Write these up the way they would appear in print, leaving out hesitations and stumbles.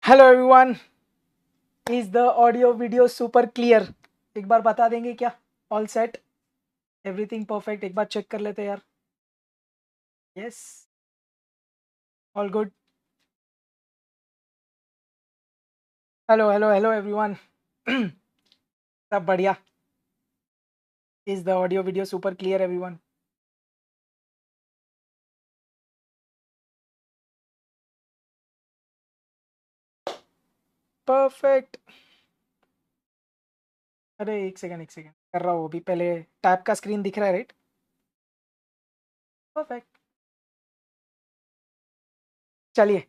Hello everyone, is the audio video super clear? एक बार बता देंगे क्या? All set, everything perfect? एक बार चेक कर लेते हैं यार। Yes, all good. Hello hello hello everyone. सब बढ़िया। Is the audio video super clear everyone? Perfect. अरे एक सेकेंड कर रहा हूँ अभी। पहले टैब का स्क्रीन दिख रहा है, राइट? परफेक्ट। चलिए,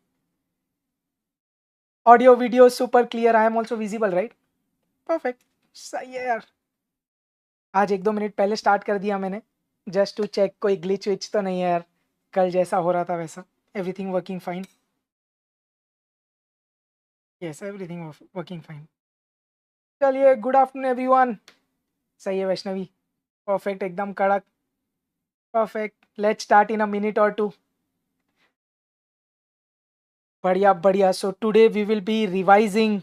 audio video super clear. I am also visible, right? Perfect. सही है यार। आज 1-2 मिनट पहले स्टार्ट कर दिया मैंने, जस्ट टू चेक कोई ग्लिच विच तो नहीं है यार। कल जैसा हो रहा था वैसा। Everything working fine. Yes, everything working fine. चलिए, गुड आफ्टरनून एवरीवन। सही है वैष्णवी, परफेक्ट, एकदम कड़क। Perfect, let's start in a minute or two. बढ़िया बढ़िया। So today we will be revising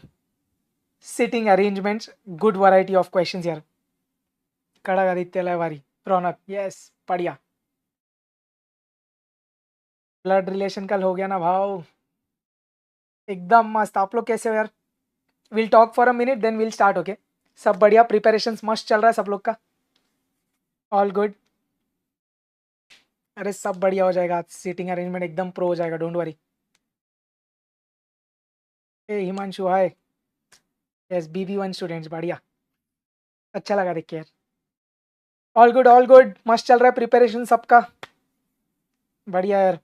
sitting arrangements. Good variety of questions यार। कड़क Aditya Lahwari, Raunak, yes, बढ़िया। ब्लड रिलेशन कल हो गया ना भाव, एकदम मस्त। आप लोग कैसे हो यार? Will talk for a minute then will start, okay? सब बढ़िया, प्रिपरेशंस मस्त चल रहा है सब लोग का? All good. अरे सब बढ़िया हो जाएगा, सीटिंग अरेंजमेंट एकदम प्रो हो जाएगा, don't worry. A Himanshu, hi. Yes, BB1 students, बढ़िया। अच्छा लगा देख के यार। ऑल गुड ऑल गुड, मस्त चल रहा है प्रिपरेशन सबका। बढ़िया यार।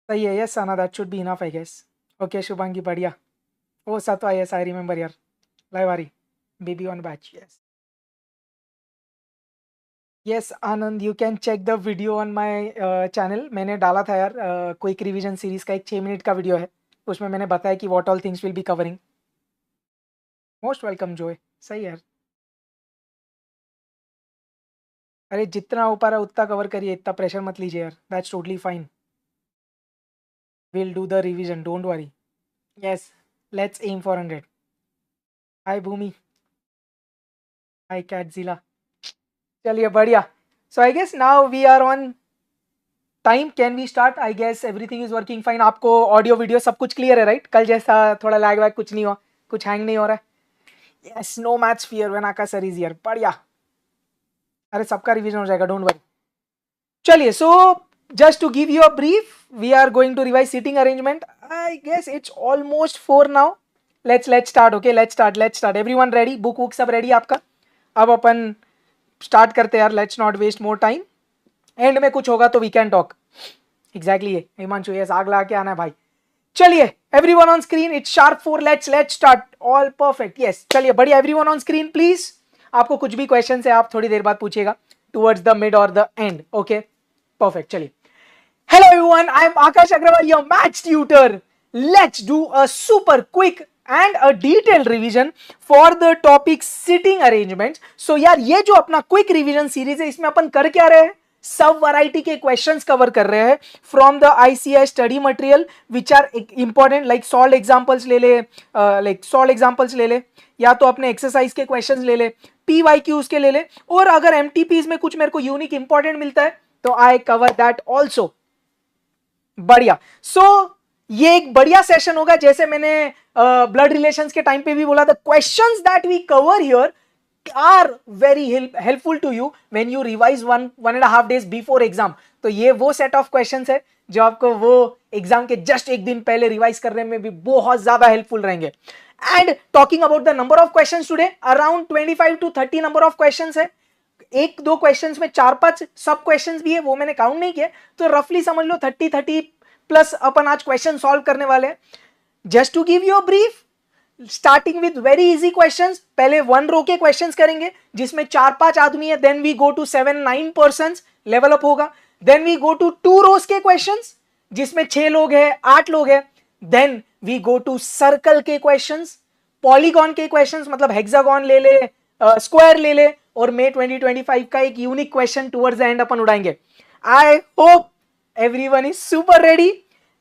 सही है, yes Anna, that should be enough I guess. Okay Shubhangi, बढ़िया। Oh Satva, yes I remember यार। Lahwari, BB1 batch, yes. Yes Anand, you can check the video on my channel. मैंने डाला था यार, क्विक रिवीजन सीरीज का एक 6 मिनट का वीडियो है। उसमें मैंने बताया कि what all things will be covering. Most welcome Joey. सही है यार। अरे जितना हो पा रहा है उतना कवर करिए, इतना प्रेशर मत लीजिए यार, that's totally fine. Will do the revision, don't worry. Yes, let's aim for 100। Hi Bhoomi, hi Catzilla. चलिए बढ़िया। So I guess now we are on time, can we start? I guess everything is working fine. आपको audio video सब कुछ clear है, right? कल जैसा थोड़ा lag वैग कुछ नहीं हुआ, कुछ हैंग नहीं हो रहा है? Yes, no maths fear when आका सर इज हियर, बढ़िया। अरे सबका रिवीजन हो जाएगा, डोंट वरी। चलिए, सो just to give you a brief, we are going to revise seating arrangement. I guess it's almost 4 now. Let's start, okay? Let's start. Everyone ready? Book सब ready आपका? अब अपन start करते हैं यार, let's not waste more time. End में कुछ होगा तो वी कैन टॉक। एग्जैक्टली है हिमांशु, यस, आग ला के आना है भाई। चलिए, everyone on screen, it's sharp 4, let's start. All perfect, yes. चलिए बढ़िया, एवरीवन ऑन स्क्रीन प्लीज। आपको कुछ भी क्वेश्चन है आप थोड़ी देर बाद पूछिएगा, टुवर्ड्स द मिड और द एंड, ओके? परफेक्ट, चलिए। Hello everyone, I am Akash Agrawal, your maths tutor. Let's do a super quick and a detailed revision for the topic sitting arrangements. So यार, ये जो अपना quick revision series है, इसमें अपन कर क्या रहे हैं? सब वैरायटी के क्वेश्चंस कवर कर रहे हैं from the ICI study material which are important, like solve examples ले ले, या तो अपने एक्सरसाइज के क्वेश्चंस ले ले, PYQs के ले ले, और अगर MTPs में कुछ मेरे को यूनिक इंपॉर्टेंट मिलता है तो आई कवर दैट ऑल्सो। बढ़िया। ये एक बढ़िया सेशन होगा, जैसे मैंने ब्लड रिलेशंस के टाइम पे भी बोला था, questions that we cover here are very helpful to you when you revise 1.5 days before exam. तो ये वो सेट ऑफ क्वेश्चंस है जो आपको वो एग्जाम के जस्ट एक दिन पहले रिवाइज करने में भी बहुत ज्यादा हेल्पफुल रहेंगे। And talking about the number of questions today, around 25 to 30 number of questions है। एक दो क्वेश्चंस में 4-5 सब क्वेश्चंस भी है, वो मैंने काउंट नहीं किया, तो रफली समझ लो 30 प्लस अपन आज क्वेश्चन सॉल्व करने वाले हैं। Just to give you a brief, starting with very easy questions. पहले 1 रो के क्वेश्चंस करेंगे जिसमें 4-5 आदमी है, then we go to 7-9 persons, level up होगा। Then we go to 2 rows के क्वेश्चंस जिसमें 6 लोग हैं, 8 लोग हैं। Then we go to circle के क्वेश्चंस, पॉलीगॉन के क्वेश्चंस, मतलब हेक्सागॉन ले ले, स्क्वायर ले ले, और मे 2025 का एक unique question towards the end अपन उड़ाएंगे। I hope everyone is super ready.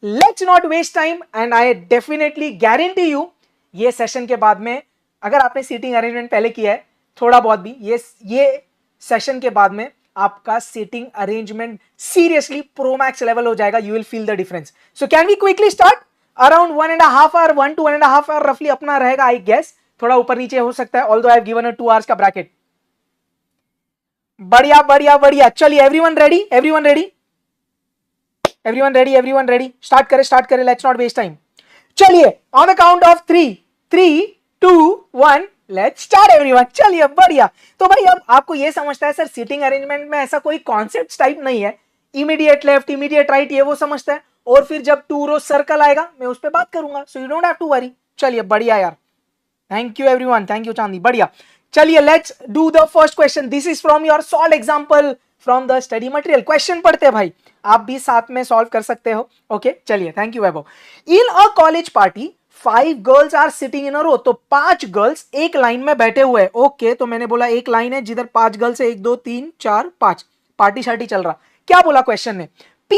Let's not waste time and I definitely guarantee you ये सेशन के बाद में, अगर आपने सीटिंग अरेंजमेंट पहले किया है थोड़ा बहुत भी, ये सेशन के बाद में आपका seating arrangement seriously pro max level हो जाएगा. You will feel the difference. So can we quickly start. Around 1.5 hour, 1 to 1.5 hour रफली अपना रहेगा आई गेस. थोड़ा ऊपर नीचे हो सकता है, although I have given a 2 hours का ब्रैकेट. बढ़िया बढ़िया बढ़िया. चलिए everyone ready, everyone ready, everyone ready, everyone ready. Start करें. Let's not waste time. चलिए on the count of 3, 3, 2, 1 let's start everyone. चलिए बढ़िया. तो भाई अब आपको ये समझता है सर सीटिंग अरेंजमेंट में ऐसा कोई कॉन्सेप्ट टाइप नहीं है, इमीडिएट लेफ्ट इमीडिएट राइट ये वो समझता है, और फिर जब 2 रो सर्कल आएगा मैं उस पर बात करूंगा. So you don't have to worry. चलिए बढ़िया यार. Thank you everyone, thank you Chandi. बढ़िया. चलिए let's do the first question. This is from your solve example from the study material. Question पढ़ते हैं भाई, आप भी साथ में सॉल्व कर सकते हो. ओके चलिए. Thank you Vaibhav. In a college party 5 girls are sitting in a row. तो 5 गर्ल्स एक लाइन में बैठे हुए हैं. ओके तो मैंने बोला एक लाइन है जिधर 5 गर्ल्स है, 1 2 3 4 5. पार्टी शार्टी चल रहा. क्या बोला क्वेश्चन ने? P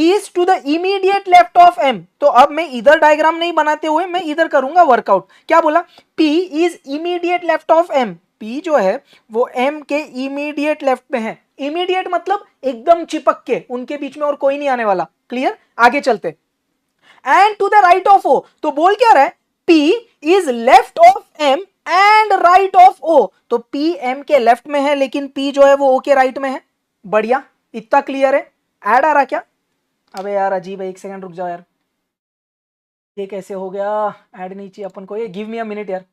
is to the immediate left of M. तो अब मैं इधर डायग्राम नहीं बनाते हुए मैं इधर करूंगा वर्कआउट. क्या बोला? P is immediate left of M. P जो है वो M के immediate लेफ्ट में है. इमीडिएट मतलब एकदम चिपक के, उनके बीच में और कोई नहीं आने वाला. क्लियर? आगे चलते. And to the right of O. तो बोल क्या रहा है? P is left of M and right of O. तो P M के लेफ्ट में है लेकिन P जो है वो O के राइट में है. बढ़िया. इतना क्लियर है. ऐड आ रहा क्या? अबे यार अजीब है, 1 सेकंड रुक जाओ यार. ये कैसे हो गया? ऐड नहीं चाहिए अपन को. ये गिव मी अ मिनट यार.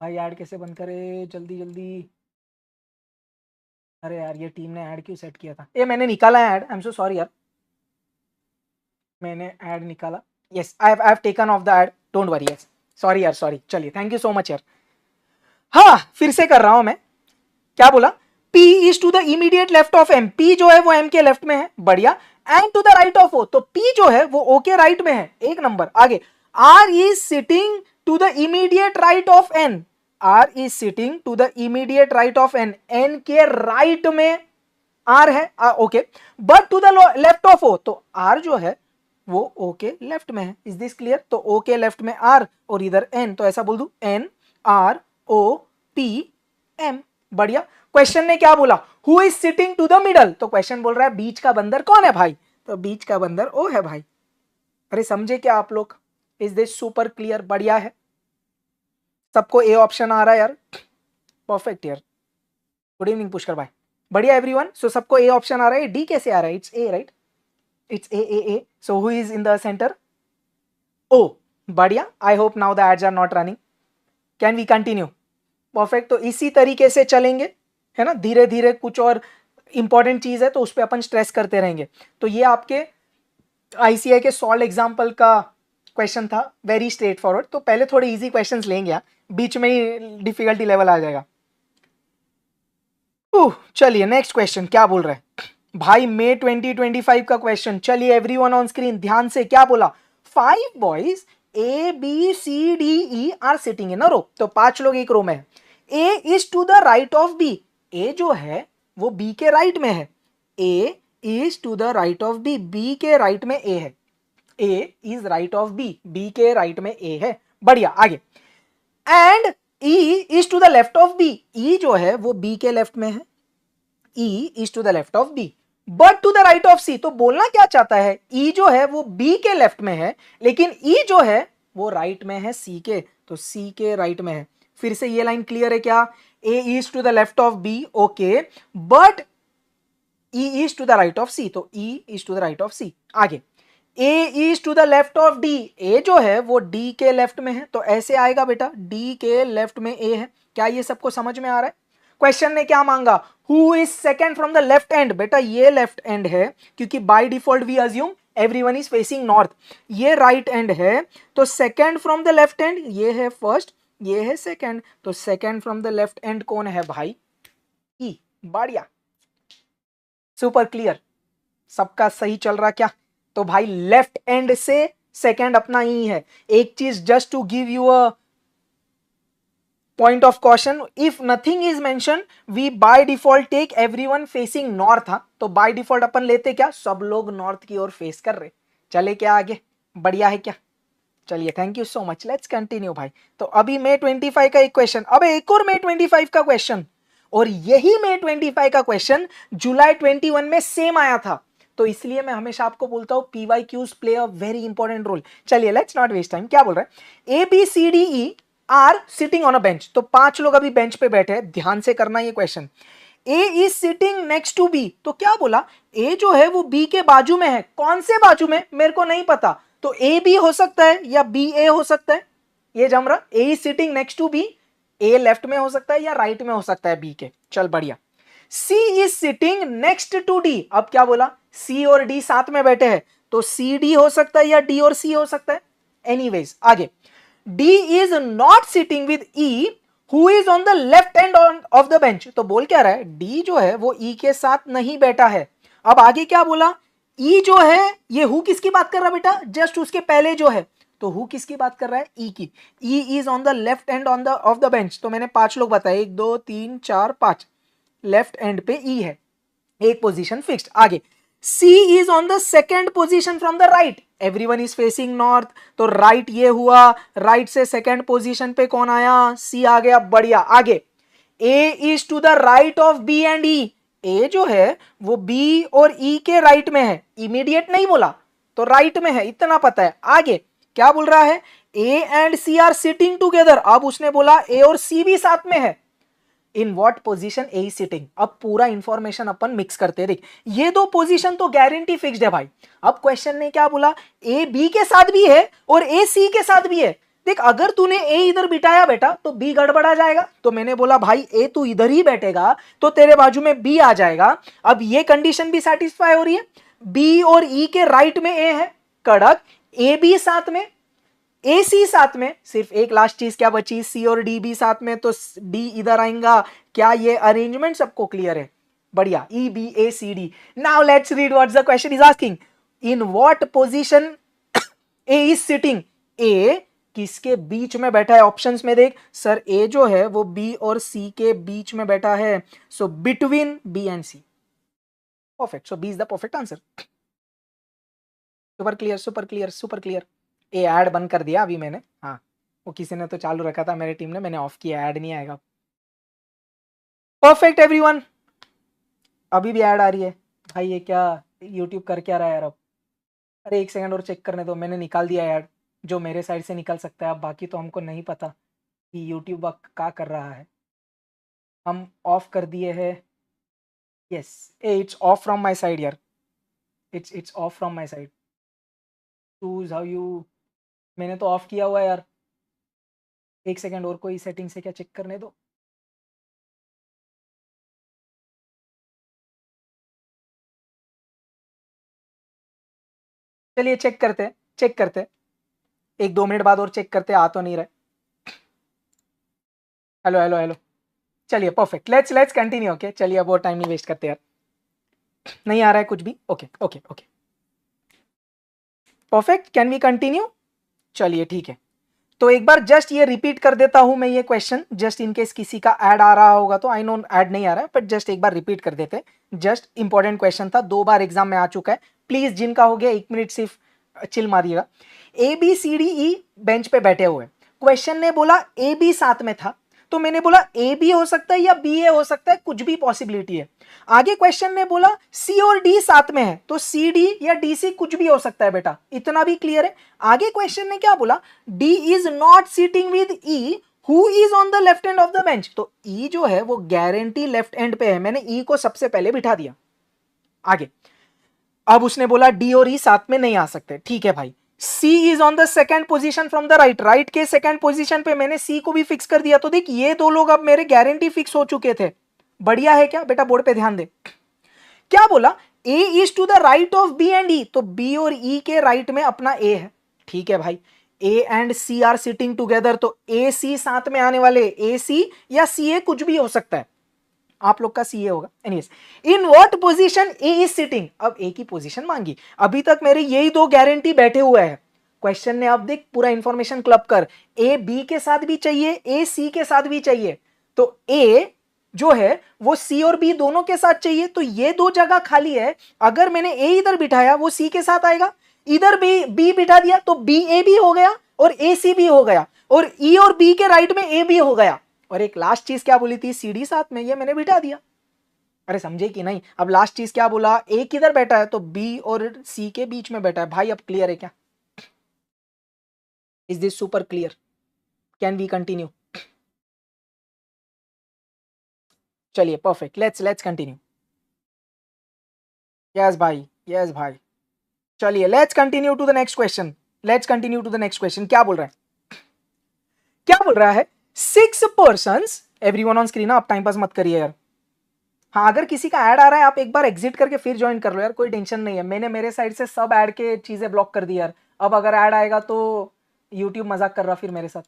भाई ऐड कैसे बंद करे जल्दी जल्दी. अरे यार ये टीम ने ऐड क्यों सेट किया था? ये मैंने निकाला है add. I am so sorry यार. मैंने ऐड निकाला. Yes I have taken of the add. Don't worry. Yes sorry यार, सॉरी. चलिए थैंक यू सो मच यार. हाँ फिर से कर रहा हूं मैं. क्या बोला? P is to the immediate left of M. P जो है वो M के लेफ्ट में है. बढ़िया. And to the right of O. तो P जो है वो O के राइट में है. एक नंबर. आगे. R is sitting to the immediate right of N. R is sitting to the immediate right of N. N के राइट में R है. Okay. But to the left of O. तो R जो है वो O के लेफ्ट में है. Is this clear? तो O के लेफ्ट में R और इधर N. तो ऐसा बोल दूं N R O P M. बढ़िया. क्वेश्चन ने क्या बोला? Who is sitting to the middle. तो क्वेश्चन बोल रहा है बीच का बंदर कौन है भाई? तो बीच का बंदर ओ है भाई. अरे समझे क्या आप लोग? Is this super clear? बढ़िया है. सबको ए ऑप्शन आ रहा है यार. परफेक्ट यार. गुड इवनिंग पुष्कर भाई. बढ़िया एवरीवन. सो सबको ए ऑप्शन आ रहा है. डी कैसे आ रहा है? It's A right. It's A. So who is in the centre? O. बढ़िया. I hope now the ads are not running. Can we continue? Perfect. तो इसी तरीके से चलेंगे है ना. धीरे धीरे कुछ और इंपॉर्टेंट चीज है तो उस पर अपन स्ट्रेस करते रहेंगे. तो ये आपके आईसीआई के सॉल्व एग्जांपल का क्वेश्चन था. Very straight forward. तो पहले थोड़े इजी क्वेश्चंस लेंगे, बीच में ही डिफिकल्टी लेवल आ जाएगा. चलिए नेक्स्ट क्वेश्चन क्या बोल रहा है भाई? मई 2025 का क्वेश्चन. चलिए एवरीवन ऑन स्क्रीन ध्यान से. क्या बोला? 5 boys A B C D E are sitting in a row. तो 5 लोग एक रो में है. A is to the right of B. A जो है वो B के राइट में है. A is to the right of B. B के राइट में A है. A is right of B. B के राइट में A है. बढ़िया. आगे. And E is to the left of B. E जो है वो B के लेफ्ट में है. E is to the left of B. But to the right of C. तो बोलना क्या चाहता है? E जो है वो B के लेफ्ट में है लेकिन E जो है वो राइट में है C के. तो C के राइट में है. फिर से ये लाइन क्लियर है क्या? A is to the left of B. Okay. But E is to the right of C. तो E is to the right of C. आगे. A is to the left of D. A जो है वो D के left में है. तो ऐसे आएगा बेटा. D के लेफ्ट में A है. क्या ये सबको समझ में आ रहा है? क्वेश्चन ने क्या मांगा? Who is second from the left end. बेटा ये लेफ्ट एंड है क्योंकि by default we assume everyone is facing north. ये राइट एंड है. तो second from the left end ये है फर्स्ट, ये है सेकेंड. तो second from the left end कौन है भाई? ई. बढ़िया. Super clear. सबका सही चल रहा क्या? तो भाई लेफ्ट एंड से सेकेंड अपना ही है. एक चीज just to give you a point of caution, if nothing is mentioned we by default take everyone facing north. तो by default अपन लेते क्या? सब लोग नॉर्थ की ओर फेस कर रहे. चले क्या आगे, बढ़िया है क्या? चलिए thank you so much, let's continue भाई। तो अभी May 25 का एक क्वेश्चन, अब एक और May 25 का क्वेश्चन, और यही May 25 का क्वेश्चन जुलाई 21 में सेम आया था। तो इसलिए मैं हमेशा आपको बोलता हूं PYQs play a very important role. चलिए लेट्स नॉट वेस्ट टाइम, क्या बोल रहा है, ABCDE are sitting on a bench. तो 5 लोग अभी बेंच पे बैठे हैं, ध्यान से करना ये question. A is sitting next to B, तो क्या बोला, A जो है वो B के बाजू में है। कौन से बाजू में मेरे को नहीं पता, तो A B हो सकता है या B A हो सकता है, ये जम रहा। A is sitting next to B, A left में हो सकता है या राइट में हो सकता है B के, चल बढ़िया। C is sitting next to D, अब क्या बोला, C और D साथ में बैठे हैं, तो C D हो सकता है या D और C हो सकता है। एनीवेज आगे, D is not sitting with E who is on the left and of the bench. तो बोल क्या रहा है, डी जो है वो ई के साथ नहीं बैठा है। अब आगे क्या बोला, ई जो है ये हु किसकी बात कर रहा है बेटा, जस्ट उसके पहले जो है, तो हु किसकी बात कर रहा है, ई की। E is on the left and on the of the bench, तो मैंने 5 लोग बताए, 1 2 3 4 5, लेफ्ट एंड पे ई है, एक पोजीशन फिक्स्ड। आगे, C is on the second position from the right, everyone is facing north, तो राइट ये हुआ, राइट से सेकंड पोजीशन पे कौन आया, C आ गया, बढ़िया। आगे, A is to the right of B and E, A जो है वो B और E के राइट में है, इमीडिएट नहीं बोला, तो राइट में है, इतना पता है। आगे क्या बोल रहा है, A and C are sitting together, अब उसने बोला A और C भी साथ में है। In what position A sitting, अब पूरा इंफॉर्मेशन अपन मिक्स करते हैं। देख ये दो पोजीशन तो गारंटी फिक्स्ड है भाई। अब क्वेश्चन ने क्या बोला, ए बी के साथ भी है और ए सी के साथ भी है। देख अगर तूने ए इधर बिठाया बेटा तो बी गड़बड़ा जाएगा, तो मैंने बोला भाई ए तू इधर ही बैठेगा तो तेरे बाजू में बी आ जाएगा। अब ये कंडीशन भी सेटिस्फाई हो रही है, बी और ई के राइट में ए है, कड़क, ए बी साथ में, ए सी साथ में, सिर्फ एक लास्ट चीज क्या बची, सी और डी भी साथ में, तो डी इधर आएगा। क्या ये अरेंजमेंट सबको क्लियर है, बढ़िया। E B A C D. Now let's read what's the question is asking, in what position A is sitting, A किसके बीच में बैठा है, ऑप्शंस में देख सर, ए जो है वो बी और सी के बीच में बैठा है, so between B and C, perfect, so B is the perfect answer. Super clear super clear super clear. ए ऐड बंद कर दिया अभी मैंने, हाँ वो किसी ने तो चालू रखा था मेरी टीम ने, मैंने ऑफ किया, ऐड नहीं आएगा। परफेक्ट एवरीवन, अभी भी ऐड आ रही है भाई, ये क्या यूट्यूब कर क्या रहा है यार अब। अरे एक सेकंड और चेक करने दो, मैंने निकाल दिया ऐड, जो मेरे साइड से निकल सकता है, अब बाकी तो हमको नहीं पता कि यूट्यूब क्या कर रहा है। हम ऑफ कर दिए है, yes it's off from my side यार, it's off from my side. Choose how you, मैंने तो ऑफ किया हुआ है यार, एक सेकंड और कोई सेटिंग से क्या चेक करने दो। चलिए चेक करते हैं, चेक करते हैं, 1-2 मिनट बाद और चेक करते हैं, आ तो नहीं रहे। हेलो हेलो हेलो, चलिए परफेक्ट, लेट्स कंटिन्यू। ओके चलिए अब और टाइम नहीं वेस्ट करते यार, नहीं आ रहा है कुछ भी, okay okay okay perfect, can we continue. चलिए ठीक है, तो एक बार जस्ट ये रिपीट कर देता हूं मैं ये क्वेश्चन, जस्ट इन केस किसी का ऐड आ रहा होगा तो, आई नो ऐड नहीं आ रहा है बट जस्ट एक बार रिपीट कर देते, जस्ट इंपॉर्टेंट क्वेश्चन था, 2 बार एग्जाम में आ चुका है। प्लीज जिनका हो गया 1 मिनट सिर्फ चिल मारिएगा। A B C D E bench पे बैठे हुए, क्वेश्चन ने बोला ए बी साथ में था, तो मैंने बोला ए बी हो सकता है या बी ए हो सकता है, कुछ भी पॉसिबिलिटी है। आगे क्वेश्चन ने बोला सी और डी साथ में है, तो सी डी या डी सी कुछ भी हो सकता है बेटा, इतना भी क्लियर है। आगे क्वेश्चन ने क्या बोला, D is not sitting with E who is on the left and of the bench, तो ई जो है वो गारंटी लेफ्ट एंड पे है, मैंने ई को सबसे पहले बिठा दिया। आगे अब उसने बोला डी और ई साथ में नहीं आ सकते, ठीक है भाई। C is on the second position from the right, right के सेकंड पोजीशन पे मैंने C को भी फिक्स कर दिया, तो देख ये 2 लोग अब मेरे गारंटी फिक्स हो चुके थे, बढ़िया है क्या बेटा, बोर्ड पे ध्यान दे। क्या बोला, A is to the right of B and E, तो B और E के राइट में अपना A है, ठीक है भाई। A and C are sitting together, तो A C साथ में आने वाले, A C या C A कुछ भी हो सकता है, आप लोग का सी ए होगा। Anyways, in what position A is sitting, अब ए की पोजीशन मांगी, अभी तक मेरे यही 2 गारंटी बैठे हुए हैं। क्वेश्चन ने अब देख पूरा इंफॉर्मेशन क्लब कर, ए बी के साथ भी चाहिए, ए सी के साथ भी चाहिए, तो ए जो है वो सी और बी दोनों के साथ चाहिए, तो ये 2 जगह खाली है, अगर मैंने ए इधर बिठाया वो सी के साथ आएगा, इधर बी बिठा दिया तो बी ए भी हो गया और ए सी भी हो गया, और ई और बी के राइट में ए भी हो गया, और एक लास्ट चीज क्या बोली थी, सी डी साथ में, ये मैंने बिठा दिया। अरे समझे कि नहीं? अब लास्ट चीज क्या बोला, ए किधर बैठा है तो बी और सी के बीच में बैठा है। भाई अब क्लियर है क्या? Is this super clear? Can we continue? चलिए परफेक्ट, लेट्स कंटिन्यू। यस भाई, यस भाई। चलिए let's continue to the next question, let's continue to the next question. क्या बोल रहा है, क्या बोल रहा है, 6 पर्सन्स, एवरीवन ऑन स्क्रीन, आप टाइम पास मत करिए यार। हाँ अगर किसी का ऐड आ रहा है आप एक बार एग्जिट करके फिर ज्वाइन कर लो यार, कोई टेंशन नहीं है। मैंने मेरे साइड से सब ऐड के चीजें ब्लॉक कर दी यार। अब अगर ऐड आएगा तो यूट्यूब मजाक कर रहा फिर मेरे साथ।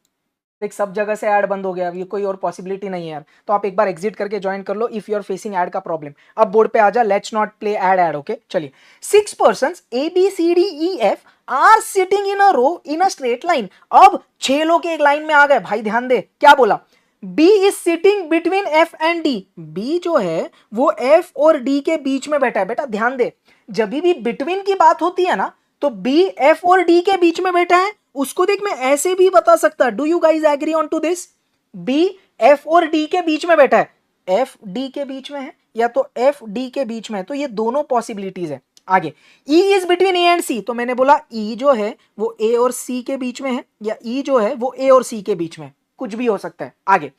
देख सब जगह से ऐड बंद हो गया, अब ये कोई और पॉसिबिलिटी नहीं है यार। तो आप एक बार एग्जिट करके ज्वाइन कर लो if you are facing ad का प्रॉब्लम। अब बोर्ड पे आ जा, let's not play ad okay. चलिए 6 persons A B C D E F are sitting in a row in a straight line. अब 6 लोग एक लाइन में आ गए। भाई ध्यान दे क्या बोला, B is sitting between F and D। B जो है वो F और D के बीच में बैठा है। बेटा ध्यान दे, जब भी बिटवीन की बात होती है ना तो B F और D के बीच में बैठा है। उसको देख मैं ऐसे भी बता सकता, do you guys agree on to this? B F और D के बीच में बैठा है, F D के बीच में है या तो F D के बीच में है, तो ये दोनों पॉसिबिलिटीज है। आगे E is between A and C, तो मैंने बोला E जो है वो A और C के बीच में है, या E जो है वो A और C के बीच में है, कुछ भी हो सकता है। आगे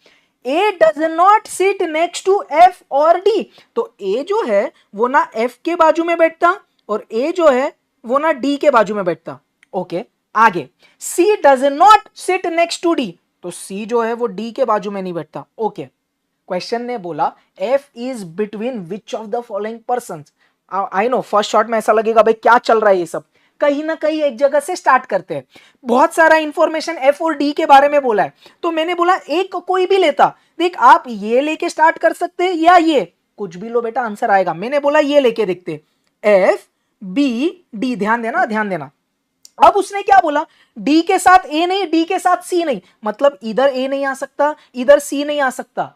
A does not sit next to F और D, तो A जो है वो ना F के बाजू में बैठता और A जो है वो ना D के बाजू में बैठता। ओके आगे C does not sit next to D, तो C जो है वो D के बाजू में नहीं बैठता। ओके क्वेश्चन ने बोला F is between which of the following persons। I know first shot में ऐसा लगेगा भाई क्या चल रहा है ये सब, कहीं ना कहीं एक जगह से स्टार्ट करते हैं। बहुत सारा इंफॉर्मेशन एफ और डी के बारे में बोला है, तो मैंने बोला एक कोई भी लेता। देख आप ये लेके स्टार्ट कर सकते हैं या ये, कुछ भी लो बेटा आंसर आएगा। मैंने बोला ये लेके देखते, एफ बी डी, ध्यान देना ध्यान देना। अब उसने क्या बोला, डी के साथ ए नहीं, डी के साथ सी नहीं, मतलब इधर ए नहीं आ सकता, इधर सी नहीं आ सकता,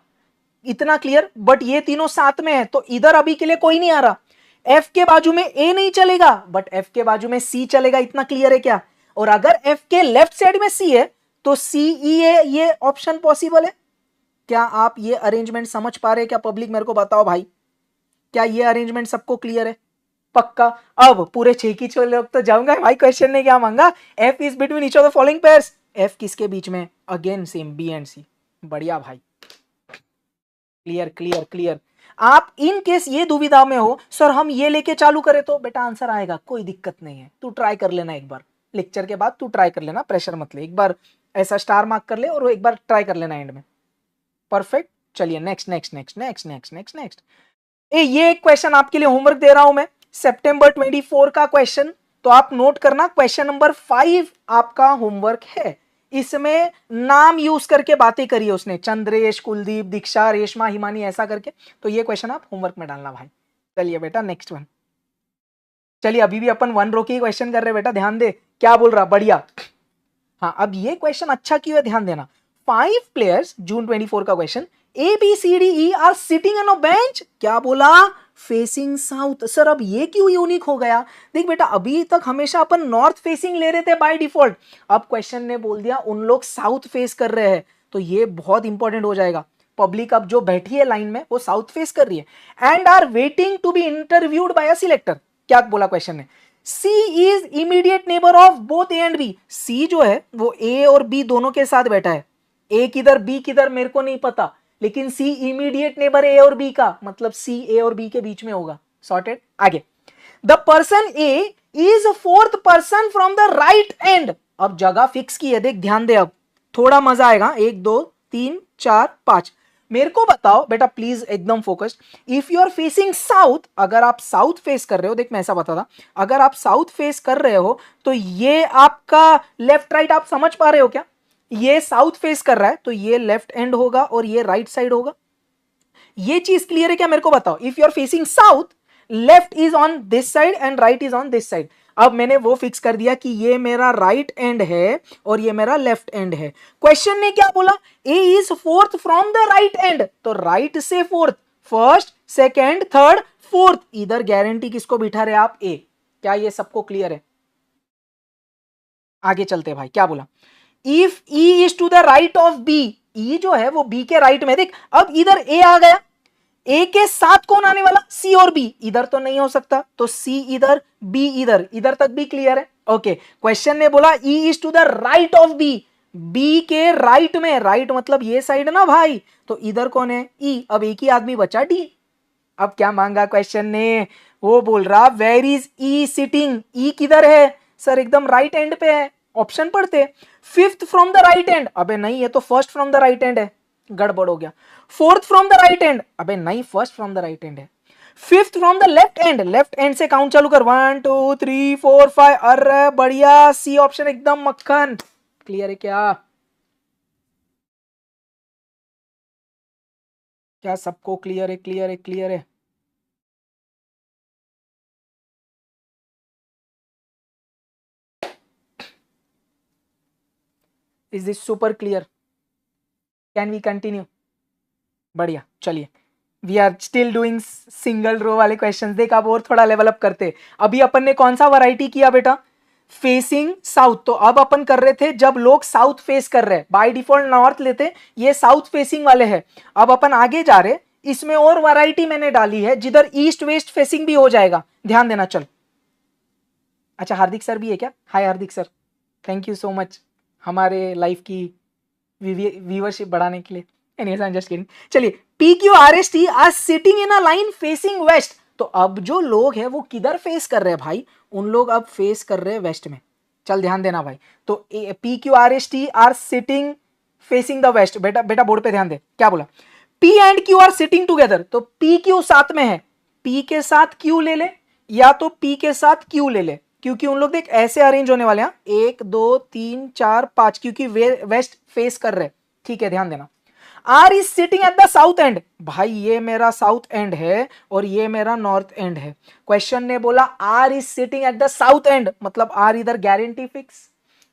इतना क्लियर। बट ये तीनों साथ में है तो इधर अभी के लिए कोई नहीं आ रहा। F के बाजू में A नहीं चलेगा बट F के बाजू में C चलेगा, इतना क्लियर है क्या? और अगर F के लेफ्ट साइड में C है तो C E A ये ऑप्शन पॉसिबल है। क्या आप ये अरेंजमेंट समझ पा रहे हैं क्या पब्लिक? मेरे को बताओ भाई, क्या ये अरेंजमेंट सबको क्लियर है? पक्का। अब पूरे 6 की 6 लोग तो जाऊंगा भाई। क्वेश्चन ने क्या मांगा, F is between each of the following pairs. F किसके बीच में? Again same B and C। बढ़िया भाई, क्लियर क्लियर क्लियर। आप इन केस ये दुविधा में हो सर हम ये लेके चालू करें तो बेटा आंसर आएगा, कोई दिक्कत नहीं है। तू ट्राई कर लेना एक बार, लेक्चर के बाद तू ट्राई कर लेना, प्रेशर मत ले, एक बार ऐसा स्टार मार्क कर ले और एक बार ट्राई कर लेना एंड में। परफेक्ट। चलिए next next next next next next next. ये एक क्वेश्चन आपके लिए होमवर्क दे रहा हूं मैं, सितंबर 24 का क्वेश्चन, तो आप नोट करना। क्वेश्चन नंबर 5 आपका होमवर्क है। इसमें नाम यूज करके बातें करी है उसने, चंद्रेश, कुलदीप, दीक्षा, रेशमा, हिमानी, ऐसा करके। तो ये क्वेश्चन आप होमवर्क में डालना भाई। चलिए बेटा नेक्स्ट वन। चलिए अभी भी अपन 1 रो की क्वेश्चन कर रहे बेटा, ध्यान दे क्या बोल रहा, बढ़िया। हाँ अब ये क्वेश्चन अच्छा क्यों है ध्यान देना। 5 प्लेयर्स, जून 24 का question, A B C D E are sitting on a bench. क्या बोला, फेसिंग साउथ। सर अब ये क्यों यूनिक हो गया? देख बेटा अभी तक हमेशा अपन नॉर्थ फेसिंग ले रहे थे बाय डिफॉल्ट, अब क्वेश्चन ने बोल दिया उन लोग साउथ फेस कर रहे हैं, तो ये बहुत इंपॉर्टेंट हो जाएगा। पब्लिक अब जो बैठी है लाइन में वो साउथ फेस कर रही है and are waiting to be interviewed by a selector. क्या बोला क्वेश्चन ने, C is immediate neighbour of both A and B। C जो है वो A और B दोनों के साथ बैठा है। A किधर B किधर मेरे को नहीं पता, लेकिन C इमीडिएट नेबर A और B का, मतलब C A और B के बीच में होगा। सॉर्टेड। आगे the person A is fourth person from the right and. अब जगह फिक्स की है, देख ध्यान दे, अब थोड़ा मजा आएगा। 1 2 3 4 5। मेरे को बताओ बेटा प्लीज एकदम focused, if you are facing south, अगर आप साउथ फेस कर रहे हो, देख मैं ऐसा बता था, अगर आप साउथ फेस कर रहे हो तो ये आपका लेफ्ट राइट आप समझ पा रहे हो क्या? ये साउथ फेस कर रहा है तो ये लेफ्ट एंड होगा और ये राइट साइड होगा। ये चीज क्लियर है क्या मेरे को बताओ? If you are facing south, left is on this side and right is on this side. अब मैंने वो फिक्स कर दिया कि ये मेरा राइट एंड है और ये मेरा लेफ्ट एंड है। क्वेश्चन ने क्या बोला, A is fourth from the right end, तो राइट से fourth, first second third fourth, इधर गारंटी किसको बिठा रहे आप? ए। क्या ये सबको क्लियर है? आगे चलते भाई, क्या बोला, if E is to the right of B, E जो है वो बी के राइट में, देख अब इधर ए आ गया, ए के साथ कौन आने वाला, सी और बी, इधर तो नहीं हो सकता, तो सी इधर बी इधर, इधर तक भी क्लियर है। ओके, क्वेश्चन ने बोला E is to the right of B, B के राइट में, राइट मतलब ये साइड ना भाई, तो इधर कौन है, ई, अब एक ही आदमी बचा डी। अब क्या मांगा क्वेश्चन ने, वो बोल रहा वेयर इज ई सिटिंग, ई किधर है सर, एकदम राइट एंड पे है, ऑप्शन पढ़ते, fifth from the right end, अबे नहीं ये तो first from the right end है, गड़बड़ हो गया, fourth from the right end, अबे नहीं first from the right end है, fifth from the left end, left end से काउंट चालू कर, 1 2 3 4 5, अरे बढ़िया, सी ऑप्शन एकदम मक्खन, क्लियर है क्या, क्या सबको क्लियर है, क्लियर है, क्लियर है। Is this super clear, can we continue, बढ़िया, चलिए we are still doing single row वाले क्वेश्चंस, देख अब और थोड़ा लेवल अप करते, अभी अपन ने कौन सा वैरायटी किया बेटा, फेसिंग साउथ, तो अब अपन कर रहे थे जब लोग साउथ फेस कर रहे हैं, बाय डिफॉल्ट नॉर्थ लेते, ये साउथ फेसिंग वाले हैं, अब अपन आगे जा रहे, इसमें और वैरायटी मैंने डाली है जिधर ईस्ट वेस्ट फेसिंग भी हो जाएगा, ध्यान देना, चल। अच्छा हार्दिक सर भी है क्या, hi Hardik sir, thank you so much हमारे लाइफ की व्यूअरशिप बढ़ाने के लिए, anyways I am just kidding. चलिए P Q R S T are sitting in a line facing west, तो अब जो लोग हैं वो किधर फेस कर रहे हैं भाई, उन लोग अब फेस कर रहे हैं वेस्ट में, चल ध्यान देना भाई, तो P Q R S T are sitting facing the west, बेटा बेटा बोर्ड पे ध्यान दे, क्या बोला, P and Q are sitting together, तो पी क्यू साथ में है, पी के साथ क्यू ले ले, या तो पी के साथ क्यू ले ले, क्योंकि उन लोग देख ऐसे अरेंज होने वाले हैं, 1 2 3 4 5, क्योंकि वेस्ट फेस कर रहे, ठीक है ध्यान देना, R is sitting at the south end, भाई ये मेरा साउथ एंड है और ये मेरा नॉर्थ एंड है, क्वेश्चन ने बोला R is sitting at the south end, मतलब आर इधर गारंटी फिक्स,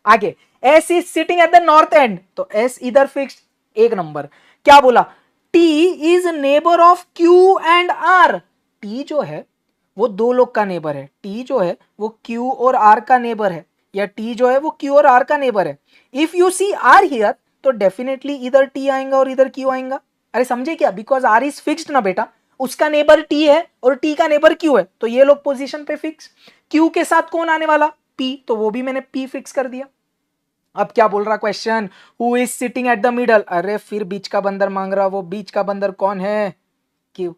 आगे S is sitting at the north end, तो एस इधर फिक्स, एक नंबर, क्या बोला, T is neighbour of Q and R, T जो है वो दो लोग का नेबर है, टी जो है वो क्यू और आर का नेबर है, या टी जो है वो क्यू और आर का नेबर है, if you see R here तो डेफिनेटली इधर टी आएगा और इधर क्यू आएगा, अरे समझे क्या, बिकॉज आर इज फिक्स्ड ना बेटा, उसका नेबर टी है और टी का नेबर क्यू है, तो ये लोग पोजीशन पे फिक्स, क्यू के साथ कौन आने वाला, पी, तो वो भी मैंने पी फिक्स कर दिया। अब क्या बोल रहा question, who is sitting at the middle, अरे फिर बीच का बंदर मांग रहा, वो बीच का बंदर कौन है, Q,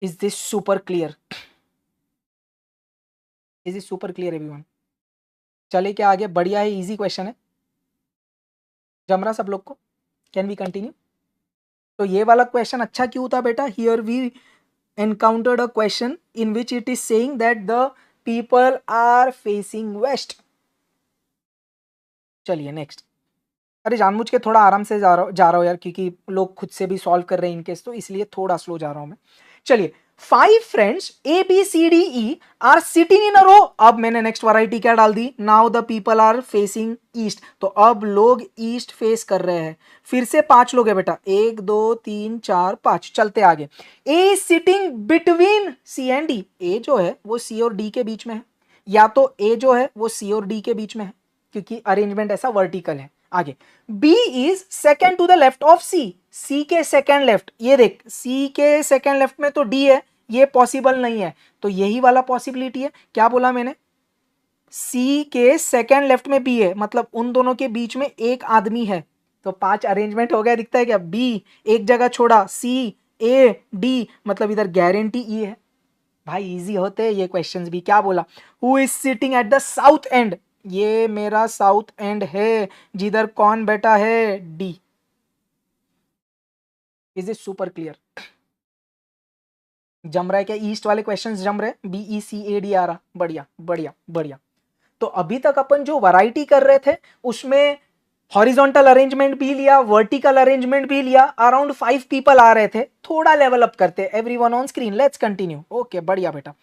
is this super clear, is this super clear everyone, चले क्या आगे, बढ़िया है, इजी क्वेश्चन है, जम रहा सब लोग को, कैन वी कंटिन्यू, तो ये वाला क्वेश्चन अच्छा क्यों था बेटा, here we encountered a question in which it is saying that the people are facing west, चलिए नेक्स्ट, अरे जानबूझ के थोड़ा आराम से जा रहा हूँ यार, क्योंकि लोग खुद से भी सॉल्व कर रहे हैं इनकेस, तो इसलिए थोड़ा स्लो जा रहा हूं मैं, चलिए 5 friends A B C D E are sitting in a row, अब मैंने नेक्स्ट वैरायटी क्या डाल दी, now the people are facing east, तो अब लोग ईस्ट फेस कर रहे हैं, फिर से 5 लोग है बेटा, 1 2 3 4 5, चलते आगे, A sitting between C and D, A जो है वो सी और डी के बीच में है, या तो ए जो है वो सी और डी के बीच में है, क्योंकि अरेंजमेंट ऐसा वर्टिकल है, आगे B is second to the left of C, C के सेकेंड लेफ्ट, ये देख C के सेकेंड लेफ्ट में तो D है, ये पॉसिबल नहीं है, तो यही वाला पॉसिबिलिटी है, क्या बोला मैंने, C के सेकेंड लेफ्ट में B है, मतलब उन दोनों के बीच में एक आदमी है, तो 5 अरेंजमेंट हो गया, दिखता है क्या, B एक जगह छोड़ा, C A D, मतलब इधर गारंटी E है, भाई इजी होते हैं ये क्वेश्चंस भी, क्या बोला, who is sitting at the south and, ये मेरा साउथ एंड है, जिधर कौन बैठा है, D, is it super clear, जम रहा है क्या, ईस्ट वाले क्वेश्चंस जम रहे, B E C A D आ रहा, बढ़िया बढ़िया बढ़िया, तो अभी तक अपन जो वैरायटी कर रहे थे उसमें हॉरिजॉन्टल अरेंजमेंट भी लिया, वर्टिकल अरेंजमेंट भी लिया, अराउंड 5 पीपल आ रहे थे, थोड़ा लेवल अप करते, everyone on screen, let's continue, okay बढ़िया बेटा,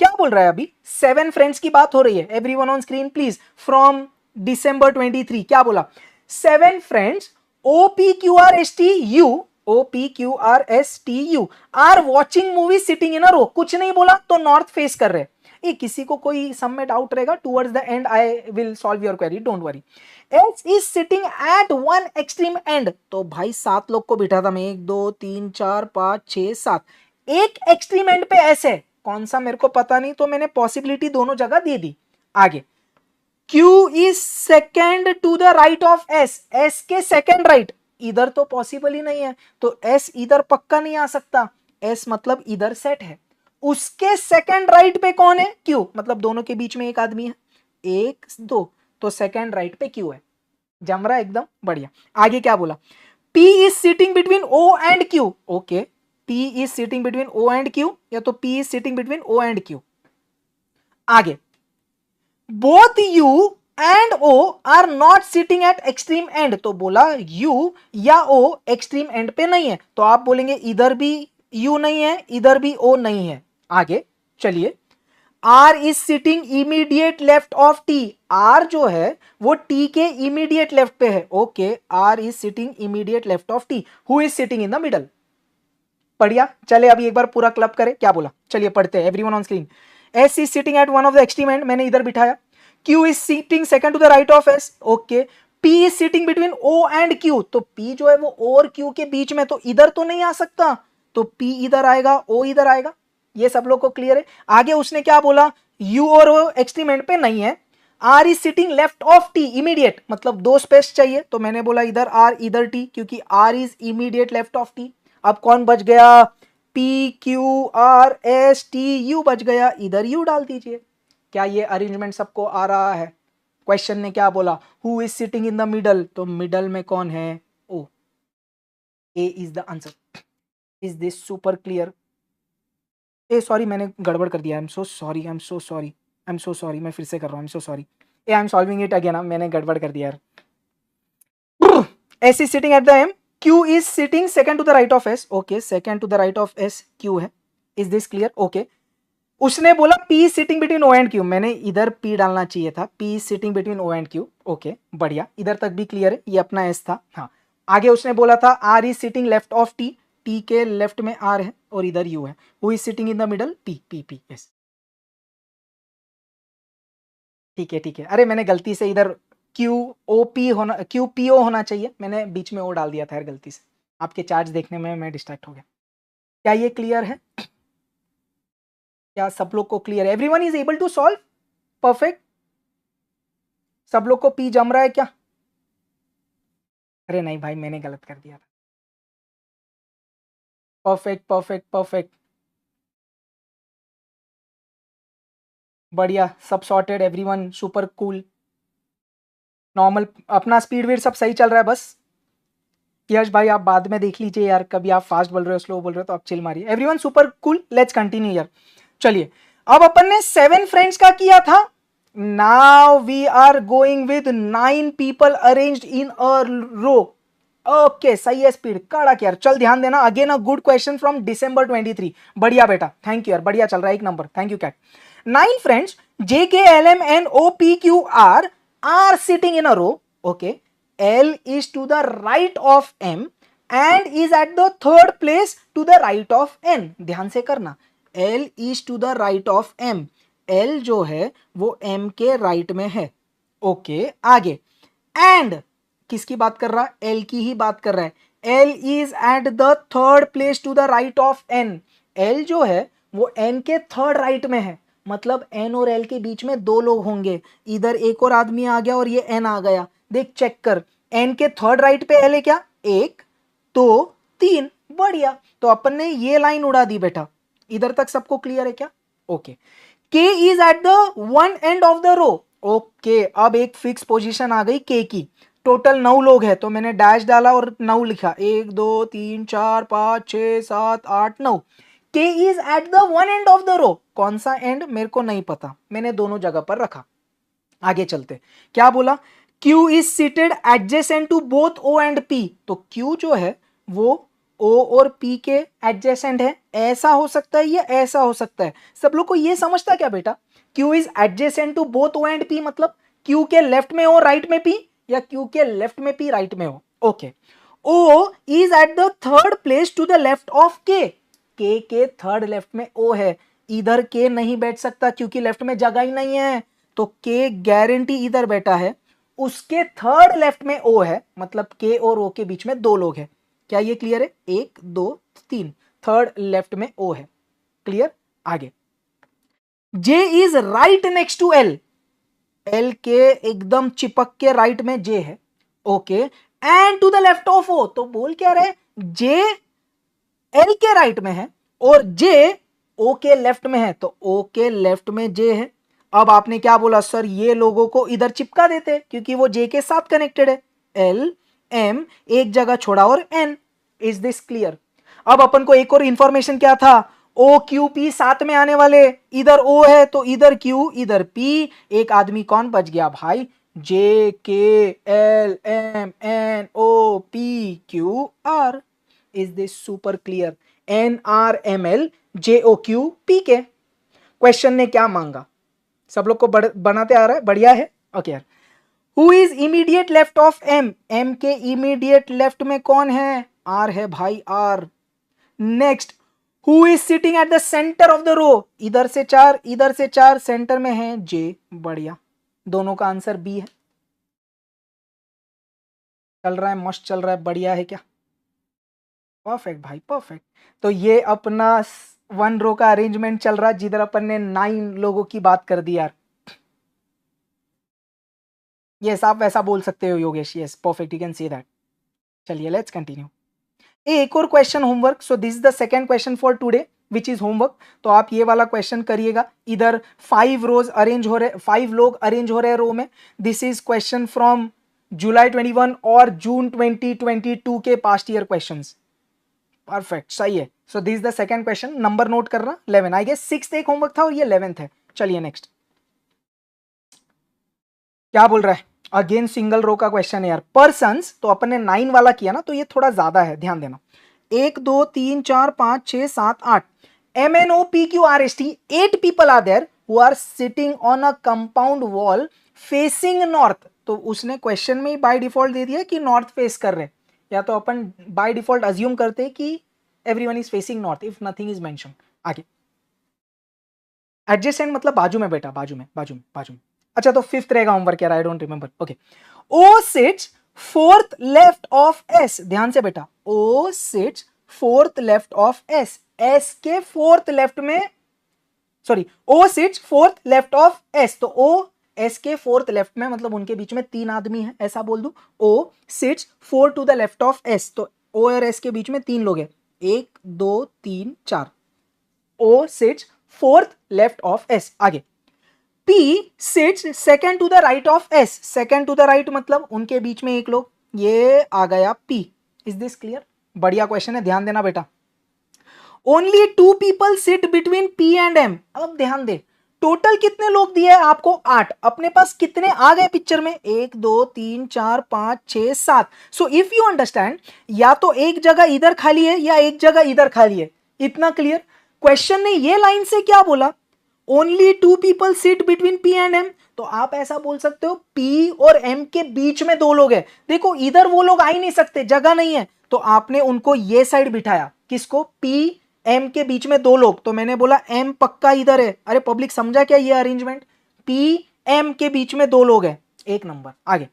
क्या बोल रहा है अभी, 7 फ्रेंड्स की बात हो रही है, everyone on screen please, from December 23, क्या बोला, 7 friends OPQRSTU are watching movie sitting in a row, कुछ नहीं बोला तो नॉर्थ फेस कर रहे, ए किसी को कोई सम में डाउट रहेगा, towards the and I will solve your query, don't worry. S is sitting eight one extreme end, तो भाई 7 लोग को बिठा था मैं, 1 2 3 4 5 6 7, एक एक्सट्रीम एंड पे एस है, कौन सा मेरे को पता नहीं, तो मैंने पॉसिबिलिटी दोनों जगह दे दी। आगे Q is second to the right of S, S के सेकेंड राइट, इधर तो पॉसिबल ही नहीं है, तो S इधर पक्का नहीं आ सकता, S मतलब इधर सेट है, उसके सेकेंड राइट पे कौन है, Q, मतलब दोनों के बीच में एक आदमी है, 1 2, तो सेकेंड राइट पे Q है, जम रहा एकदम बढ़िया। आगे क्या बोला, P is sitting between O and Q, okay, P is sitting between O and Q, या तो P is sitting between O and Q। आगे both U and O are not sitting at extreme end, तो बोला U या O extreme and पे नहीं है, तो आप बोलेंगे इधर भी U नहीं है, इधर भी O नहीं है। आगे चलिए, R is sitting immediate left of T, R जो है वो T के इमीडिएट लेफ्ट पे है, okay, R is sitting immediate left of T, who is sitting in the middle. बढ़िया, चले अभी एक बार पूरा क्लब करें, क्या बोला, चलिए पढ़ते हैं, everyone on screen. S is sitting at one of the extreme end, मैंने इधर बिठाया, Q is sitting second to the right of S, okay, P is sitting between O and Q, तो P जो है वो O और Q के बीच में, तो इधर तो नहीं आ सकता, तो P इधर आएगा, O इधर आएगा, ये सब लोग को क्लियर है। आगे उसने क्या बोला, U और O एक्सट्रीम एंड पे नहीं है, R is sitting left of T, immediate, मतलब 2 स्पेस चाहिए, तो मैंने बोला इधर R इधर T, क्योंकि R is immediate left of T। अब कौन बच गया, P Q R S T U बच गया, इधर U डाल दीजिए। क्या ये अरेंजमेंट सबको आ रहा है? क्वेश्चन ने क्या बोला, who is sitting in the middle, तो मिडल में कौन है, O, A is the answer. Is this super clear? A sorry, मैंने गड़बड़ कर दिया, I am so sorry, I am so sorry, I am so sorry, मैं फिर से कर रहा हूँ, I am so sorry, A I am solving it again, मैंने गड़बड़ कर दिया यार। S is sitting at the M, Q is sitting second to the right of S, okay, second to the right of S Q है, is this clear? okay, उसने बोला P is sitting between O and Q, मैंने इधर P डालना चाहिए था, P is sitting between O and Q, okay, बढ़िया, इधर तक भी क्लियर है, ये अपना S था। हाँ, आगे उसने बोला था R is sitting left of T, T के लेफ्ट में R है और इधर U है, who is sitting in the middle, P, P, P, yes, ठीक है ठीक है, अरे मैंने गलती से इधर QOP होना, QPO होना चाहिए, मैंने बीच में O डाल दिया था यार गलती से, आपके चार्ज देखने में मैं डिस्ट्रैक्ट हो गया। क्या ये क्लियर है? क्या सब लोग को क्लियर है? Everyone is able to solve? Perfect, सब लोग को पी जम रहा है क्या? अरे नहीं भाई, मैंने गलत कर दिया था। परफेक्ट परफेक्ट परफेक्ट, बढ़िया, सब sorted, everyone super cool, normal, अपना स्पीड वीड सब सही चल रहा है। बस यश भाई आप बाद में देख लीजिए यार, कभी आप फास्ट बोल रहे हो स्लो बोल रहे हो तो आप चिल मारिए। Everyone super cool, let's continue यार। चलिए, अब अपन ने 7 फ्रेंड्स का किया था, now we are going with 9 people arranged in a row. Okay, सही है स्पीड, कड़क यार, चल ध्यान देना। Again a good question from December 23, बढ़िया बेटा, थैंक यू यार, बढ़िया चल रहा है, 1 number, thank you CAT. 9 friends JKLMNOPQR are sitting in a row, okay, L is to the right of M and is at the third place to the right of N, ध्यान से करना, L is to the right of M, L जो है वो M के right में है, okay, आगे, एंड किसकी बात कर रहा है, L की ही बात कर रहा है, L is at the third place to the right of N, L जो है वो N के थर्ड राइट में है, मतलब N और L के बीच में 2 लोग होंगे, इधर एक और आदमी आ गया और ये N आ गया, देख चेक कर, N के थर्ड राइट पे L है क्या, 1 2 3, बढ़िया, तो अपन ने ये लाइन उड़ा दी बेटा, इधर तक सबको क्लियर है क्या? Okay, K is at the one end of the row, okay, अब एक फिक्स पोजीशन आ गई K की, टोटल 9 लोग हैं, तो मैंने डैश डाला और 9 लिखा, 1 2 3 4 5 6 7 8 9, K is at the one end of the row, कौन सा एंड मेरे को नहीं पता, मैंने दोनों जगह पर रखा। आगे चलते, क्या बोला, Q is seated adjacent to both O and P, तो Q जो है वो O और P के एडजेसेंट है, ऐसा हो सकता है, ये ऐसा हो सकता है, सब लोग को ये समझता क्या बेटा, Q is adjacent to both O and P, मतलब Q के लेफ्ट में O राइट में P, या Q के लेफ्ट में P राइट में हो, okay, O is at the third place to the left of K, K के थर्ड लेफ्ट में O है, इधर के नहीं बैठ सकता क्योंकि लेफ्ट में जगह ही नहीं है, तो के गारंटी इधर बैठा है, उसके थर्ड लेफ्ट में ओ है, मतलब के और ओ के बीच में दो लोग हैं। क्या ये क्लियर है? 1 2 3, थर्ड लेफ्ट में ओ है। क्लियर? आगे, J is right next to L, L के एकदम चिपक के राइट में जे है, okay, and to the left of O, तो बोल क्या रहे, जे एल के राइट में है और जे ओ के लेफ्ट में है, तो ओ के लेफ्ट में जे है। अब आपने क्या बोला, सर ये लोगों को इधर चिपका देते क्योंकि वो जे के साथ कनेक्टेड है, एल एम एक जगह छोड़ा और एन। Is this clear? अब अपन को एक और इंफॉर्मेशन क्या था, ओ क्यू पी साथ में आने वाले, इधर ओ है तो इधर क्यू इधर पी, एक आदमी कौन बच गया भाई, J K L M N O P Q R. Is this super clear? N R M L J O Q P K. Question ने क्या मांगा, सब लोग को बनाते आ रहा है, बढ़िया है। ओके यार, who is immediate left of M, M के इमीडिएट लेफ्ट में कौन है, आर है भाई, R. Next, who is sitting at the centre of the row, इधर से चार इधर से चार, सेंटर में है जे, बढ़िया, दोनों का आंसर बी है। चल रहा है, मस्त चल रहा है, बढ़िया है क्या? परफेक्ट भाई, परफेक्ट। तो ये अपना वन रो का अरेंजमेंट चल रहा है जिधर अपन ने 9 लोगों की बात कर दी यार। यस, आप वैसा बोल सकते हो Yogesh, yes perfect, you can say that. चलिए लेट्स कंटिन्यू। एक और question homework, so this is the second question for today which is homework. तो आप ये वाला क्वेश्चन करिएगा, इधर 5 रोज अरेंज हो रहे, 5 लोग अरेंज हो रहे रो में। दिस इज क्वेश्चन फ्रॉम जुलाई 21 और जून 2022 के पास्ट ईयर क्वेश्चंस। परफेक्ट, सही है। So this the second question, number note करना 11, आई गेस 6th एक होमवर्क था और ये 11th है। चलिए नेक्स्ट, क्या बोल रहा है, अगेन सिंगल रो का क्वेश्चन है यार। पर्सन्स, तो अपन ने 9 वाला किया ना, तो ये थोड़ा ज्यादा है, ध्यान देना। 1 2 3 4 5 6 7 8, M N O P Q R S T, 8 people are there who are sitting on a compound wall facing north. तो उसने क्वेश्चन में ही बाय डिफॉल्ट दे दिया कि नॉर्थ फेस कर रहे, या तो अपन बाय डिफॉल्ट अज्यूम करते कि everyone is facing north if nothing is mention. आगे, एडजेसेंट मतलब बाजू में बेटा, बाजू में बाजू में बाजू में। अच्छा, तो 5th रहेगा होमवर्क यार, I don't remember. Okay, O sits 4th left of S, ध्यान से बेटा, O sits 4th left of S, S के 4th लेफ्ट में, sorry, O sits 4th left of S, तो ओ एस के 4th लेफ्ट में, मतलब उनके बीच में 3 आदमी है, ऐसा बोल दू। O sits 4 to the left of S, तो ओ और एस के बीच में 3 लोग हैं, 1 2 3 4, O sits 4th left of S. आगे, P sits second to the right of S, second to the right मतलब उनके बीच में एक लोग, ये आ गया P। Is this clear? बढ़िया क्वेश्चन है, ध्यान देना बेटा। Only 2 people sit between P and M। अब ध्यान दे, टोटल कितने लोग दिए हैं आपको, 8, अपने पास कितने आ गए पिक्चर में, 1 2 3 4 5 6 7। सो इफ यू अंडरस्टैंड, या तो एक जगह इधर खाली है या एक जगह इधर खाली है, इतना क्लियर? क्वेश्चन ने ये लाइन से क्या बोला, only 2 people sit between P and M, तो आप ऐसा बोल सकते हो P और M के बीच में 2 लोग हैं। देखो इधर वो लोग आ ही नहीं सकते, जगह नहीं है, तो आपने उनको ये साइड बिठाया, किसको, P M के बीच में 2 लोग, तो मैंने बोला M पक्का इधर है। अरे पब्लिक समझा क्या ये अरेंजमेंट, P M के बीच में 2 लोग हैं, एक नंबर। आगे,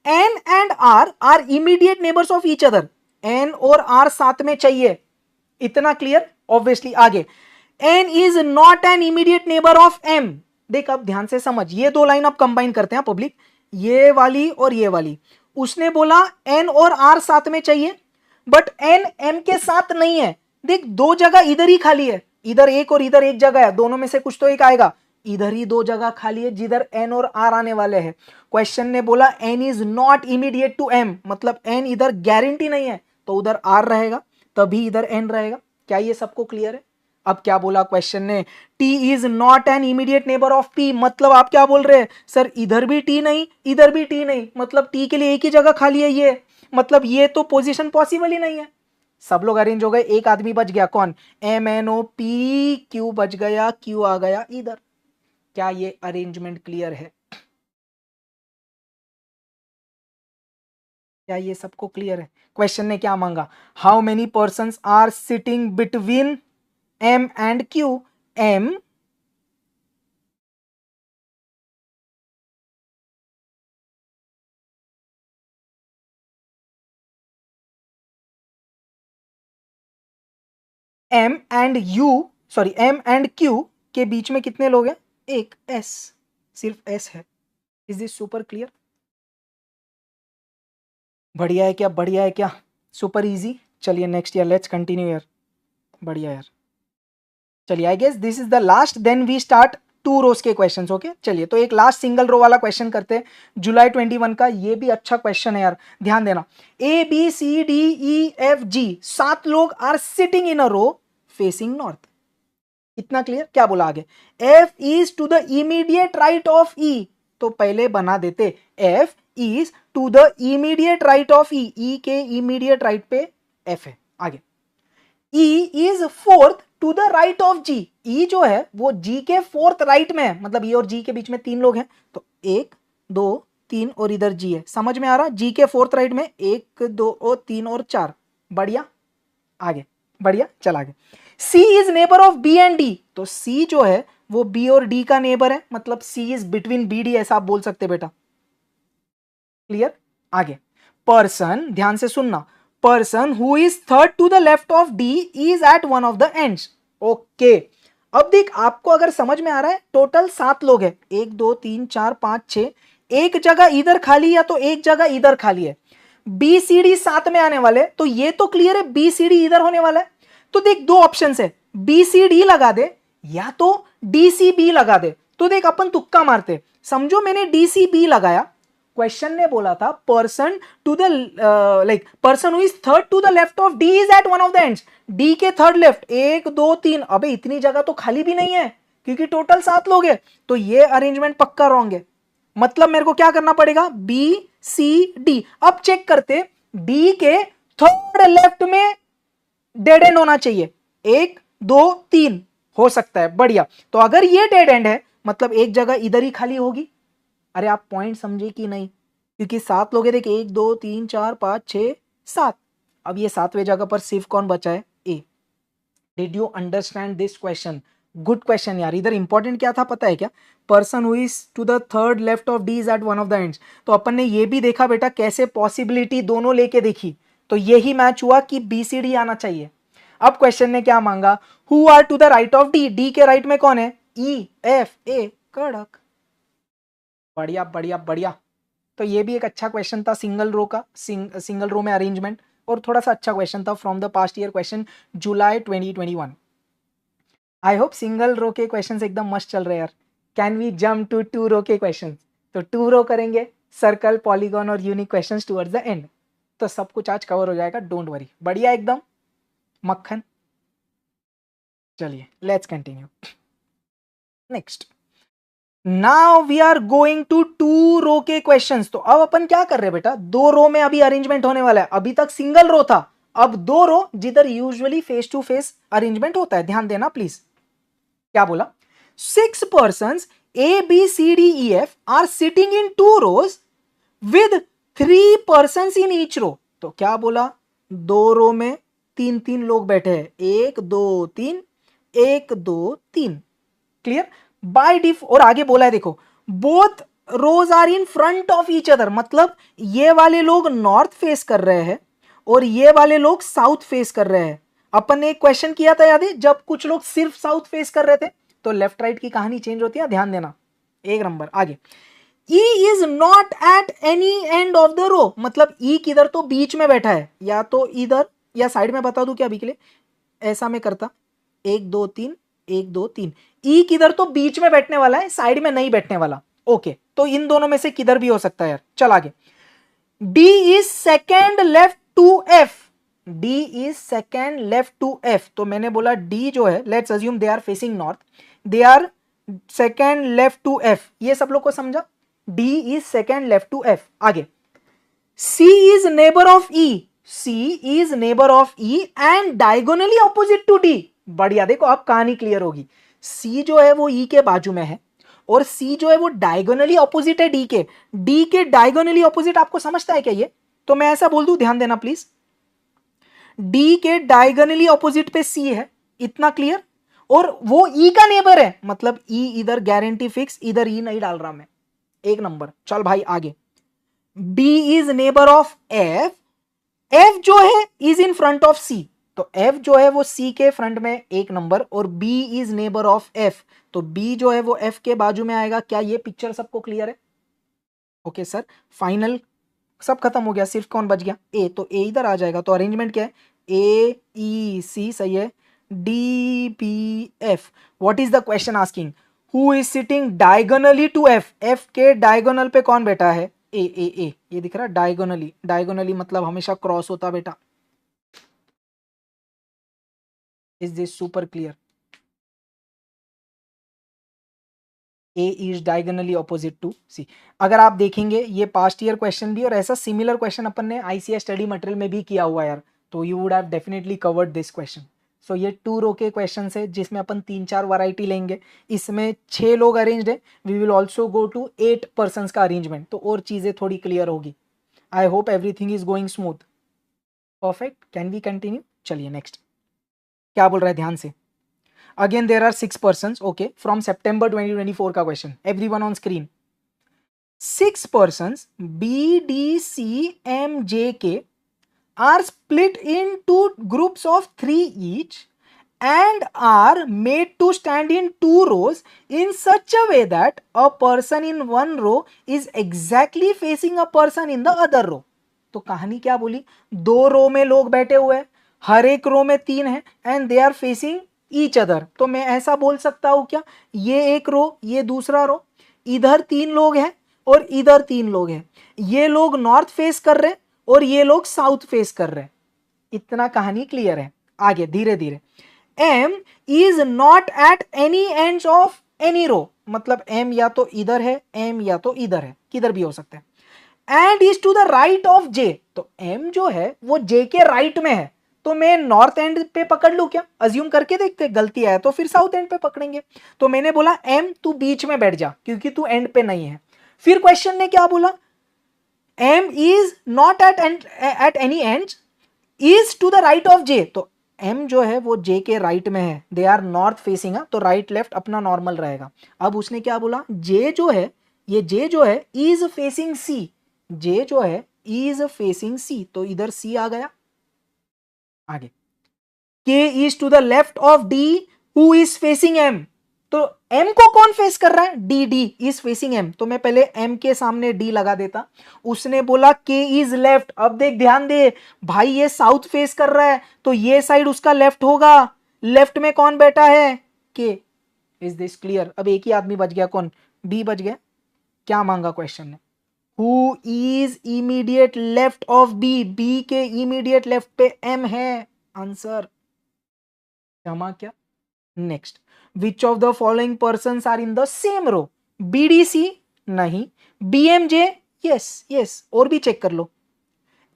N and R are immediate neighbours of each other, N और R साथ में चाहिए, इतना क्लियर? ऑब्वियसली। आगे, N is not an immediate neighbour of M। देख अब ध्यान से समझ, ये 2 लाइन आप कंबाइन करते हैं पब्लिक, ये वाली और ये वाली। उसने बोला N और R साथ में चाहिए, बट N M के साथ नहीं है। देख 2 जगह इधर ही खाली है, इधर एक और इधर एक जगह है, दोनों में से कुछ तो एक आएगा, इधर ही 2 जगह खाली है जिधर N और R आने वाले हैं। क्वेश्चन ने बोला N is not immediate to M, मतलब N इधर गारंटी नहीं है, तो उधर R रहेगा, तभी इधर N रहेगा। क्या ये सबको क्लियर है? अब क्या बोला क्वेश्चन ने, T is not an immediate neighbour of P, मतलब आप क्या बोल रहे हैं, सर इधर भी T नहीं इधर भी T नहीं, मतलब T के लिए एक ही जगह खाली है, ये मतलब ये तो पोजीशन पॉसिबल ही नहीं है। सब लोग अरेंज हो गए, एक आदमी बच गया, कौन, MNOP, Q बच गया, Q आ गया इधर। क्या ये अरेंजमेंट क्लियर है? क्या ये सबको क्लियर है? क्वेश्चन ने क्या मांगा, how many persons are sitting between M and Q, M M and U, sorry M and Q के बीच में कितने लोग हैं? एक S, सिर्फ S है। Is this super clear? बढ़िया है क्या? बढ़िया है क्या? Super easy. चलिए नेक्स्ट ईयर लेट्स कंटिन्यू यार। बढ़िया यार। चलिए I guess this is the last, then we start 2 rows के क्वेश्चंस। ओके चलिए, तो एक लास्ट सिंगल रो वाला क्वेश्चन करते हैं जुलाई 21 का। ये भी अच्छा क्वेश्चन है यार, ध्यान देना। A B C D E F G 7 लोग are sitting in a row facing north. इतना क्लियर? क्या बोला आगे? F is to the immediate right of E, तो पहले बना देते F is to the immediate right of E, E के इमीडिएट राइट पे एफ है। आगे E is fourth to the right of G, E जो है वो जी के फोर्थ राइट में है, मतलब ई और जी के बीच में 3 लोग हैं, तो 1 2 3 और इधर जी है। समझ में आ रहा? जी के फोर्थ राइट में 1 2 और 3 और 4। बढ़िया। आगे बढ़िया, चल आगे। C is neighbour of B and D, तो सी जो है वो बी और डी का नेबर है, मतलब सी इज बिटवीन बी डी, ऐसा आप बोल सकते बेटा। क्लियर? आगे पर्सन, ध्यान से सुनना, person who is third to the left of D is at one of the ends. Okay, अब देख आपको अगर समझ में आ रहा है, टोटल 7 लोग हैं, 1 2 3 4 5 6, एक जगह इधर खाली या तो एक जगह इधर खाली है। बी सी डी साथ में आने वाले, तो ये तो क्लियर है बी सी डी इधर होने वाला है। तो देख 2 ऑप्शन है, बी सी डी लगा दे या तो डी सी बी लगा दे। तो देख अपन तुक्का मारते, समझो मैंने डी सी बी लगाया, क्वेश्चन ने बोला था person to the like person who is third to the left of D is at one of the ends, D के थर्ड लेफ्ट 1 2 3। अबे इतनी जगह तो खाली भी नहीं है क्योंकि टोटल 7 लोग हैं, तो ये अरेंजमेंट पक्का रॉन्ग है। मतलब मेरे को क्या करना पड़ेगा? B C D. अब चेक करते, डी के थर्ड लेफ्ट में डेड एंड होना चाहिए, 1 2 3 हो सकता है। बढ़िया, तो अगर ये डेड एंड है मतलब एक जगह इधर ही खाली होगी। अरे आप पॉइंट समझे कि नहीं? क्योंकि 7 लोग हैं, देख 1 2 3 4 5 6 7। अब ये 7वें जगह पर सिर्फ कौन बचा है? A. Did you understand this question? Good question यार। इधर इंपॉर्टेंट क्या था पता है क्या? Person who is to the third left of D is at one of the ends. तो अपन ने ये भी देखा बेटा कैसे पॉसिबिलिटी दोनों लेके देखी, तो यही मैच हुआ कि बी सी डी आना चाहिए। अब क्वेश्चन ने क्या मांगा? Who are to the right of D, D के राइट में कौन है? E F A. कड़क। बढ़िया बढ़िया बढ़िया। तो ये भी एक अच्छा क्वेश्चन था सिंगल रो का, सिंगल रो में अरेंजमेंट, और थोड़ा सा अच्छा क्वेश्चन था from the past year question July 2021। I hope single row के क्वेश्चंस एकदम मस्त चल रहे हैं यार। Can we jump to 2 row के क्वेश्चंस? तो 2 रो करेंगे, सर्कल पॉलीगॉन और unique questions towards the end, तो सब कुछ आज कवर हो जाएगा, डोंट वरी। बढ़िया एकदम मक्खन। चलिए let's continue. Next, now we are going to 2 row के क्वेश्चंस। तो अब अपन क्या कर रहे हैं बेटा? 2 रो में अभी अरेंजमेंट होने वाला है। अभी तक सिंगल रो था, अब 2 रो जिधर usually face to face arrangement होता है। ध्यान देना प्लीज। क्या बोला? 6 persons A B C D E F are sitting in 2 rows with 3 persons in each row। तो क्या बोला? 2 रो में 3 लोग बैठे हैं, 1 2 3 1 2 3। क्लियर? By def. और आगे बोला है देखो, both rows are in front of each other, मतलब ये वाले लोग नॉर्थ फेस कर रहे हैं और ये वाले लोग साउथ फेस कर रहे हैं। अपन ने एक क्वेश्चन किया था याद है, जब कुछ लोग सिर्फ साउथ फेस कर रहे थे, तो लेफ्ट राइट की कहानी चेंज होती है, ध्यान देना। 1 नंबर। आगे E is not at any end of the row, मतलब E किधर तो बीच में बैठा है, या तो इधर या साइड में। बता दूं क्या अभी के लिए? ऐसा मैं करता 1 2 3 1 2 3। E किधर तो बीच में बैठने वाला है, साइड में नहीं बैठने वाला। ओके, तो इन दोनों में से किधर भी हो सकता है यार। चल आगे। D is second left to F, D is second left to F। तो मैंने बोला D जो है, let's assume they are facing north, they are second left to F। ये सब लोग को समझा? D is second left to F। आगे C is neighbour of E, C is neighbour of E and diagonally opposite to D। बढ़िया, देखो अब कहानी क्लियर होगी। C जो है वो E के बाजू में है और C जो है वो डायगोनली ऑपोजिट है D के। D के डायगोनली ऑपोजिट आपको समझता है क्या ये? तो मैं ऐसा बोल दूं, ध्यान देना प्लीज। D के डायगोनली ऑपोजिट पे C है, इतना क्लियर। और वो ई का नेबर है, मतलब ई इधर गारंटी फिक्स, इधर ई नहीं डाल रहा मैं, एक नंबर। चल भाई आगे, B is neighbour of F, F जो है is in front of C, तो एफ जो है वो सी के फ्रंट में एक नंबर, और B is neighbour of F, तो बी जो है वो एफ के बाजू में आएगा। क्या ये पिक्चर सबको क्लियर है? ओके सर, फाइनल सब खत्म हो गया, सिर्फ कौन बच गया? ए, तो ए इधर आ जाएगा। तो अरेंजमेंट क्या है? ए ई सी, सही है, D P F. What is the question asking? Who is sitting diagonally to F, F के डायगोनल पे कौन बैठा है? ए ए ए, ये दिख रहा है डायगोनली, डायगोनली मतलब हमेशा क्रॉस होता बेटा। Is this super clear? A is diagonally opposite to C. अगर आप देखेंगे ये पास्ट ईयर क्वेश्चन भी, और ऐसा सिमिलर क्वेश्चन अपन ने आईसीएस स्टडी मटेरियल में भी किया हुआ यार, तो you would have definitely covered this question. So ये 2 रो के क्वेश्चन है जिसमें अपन 3-4 वैरायटी लेंगे। इसमें 6 लोग अरेंज्ड है, we will also go to 8 persons का अरेंजमेंट, तो और चीज़ें थोड़ी क्लियर होगी। I hope everything is going smooth, perfect. Can we continue? चलिए नेक्स्ट क्या बोल रहा है ध्यान से। Again there are 6 persons, okay, from September 2024 का question, everyone on screen. 6 persons B, D, C, M, J, K are split into groups of 3 each and are made to stand in 2 rows in such a way that a person in one row is exactly facing a person in the other row. तो कहानी क्या बोली? 2 रो में लोग बैठे हुए हैं, हर एक रो में 3 है, and they are facing each other. तो मैं ऐसा बोल सकता हूं क्या, ये एक रो, ये दूसरा रो, इधर 3 लोग हैं और इधर 3 लोग हैं, ये लोग नॉर्थ फेस कर रहे हैं और ये लोग साउथ फेस कर रहे हैं। इतना कहानी क्लियर है। आगे धीरे धीरे, M is not at any ends of any row, मतलब M या तो इधर है, M या तो इधर है, किधर भी हो सकता है, and is to the right of J, तो M जो है वो J के राइट में है, तो मैं नॉर्थ एंड पे पकड़ लूं क्या? अज्यूम करके देखते, गलती आया तो फिर साउथ एंड पे पकड़ेंगे। तो मैंने बोला M तू बीच में बैठ जा क्योंकि तू एंड पे नहीं है। फिर क्वेश्चन ने क्या बोला? M is not at any end, is to the right of J, तो M जो है वो J के राइट में है, दे आर नॉर्थ फेसिंग, तो राइट लेफ्ट अपना नॉर्मल रहेगा। अब उसने क्या बोला? J जो है, ये J जो है इज फेसिंग C, J जो है इज फेसिंग C, तो इधर C आ गया। आगे, K is to the left of D who is facing M, तो M को कौन फेस कर रहा है? D इज फेसिंग M, तो मैं पहले M के सामने D लगा देता। उसने बोला K इज लेफ्ट, अब देख ध्यान दे भाई, ये साउथ फेस कर रहा है तो ये साइड उसका लेफ्ट होगा, लेफ्ट में कौन बैठा है? K। Is this clear? अब एक ही आदमी बच गया, कौन? B बच गया। क्या मांगा क्वेश्चन ने? Who is immediate left of B, B के इमीडिएट लेफ्ट पे M है, आंसर जमा क्या? Next, which of the following persons are in the same row? BDC नहीं, BMJ यस यस, और भी चेक कर लो,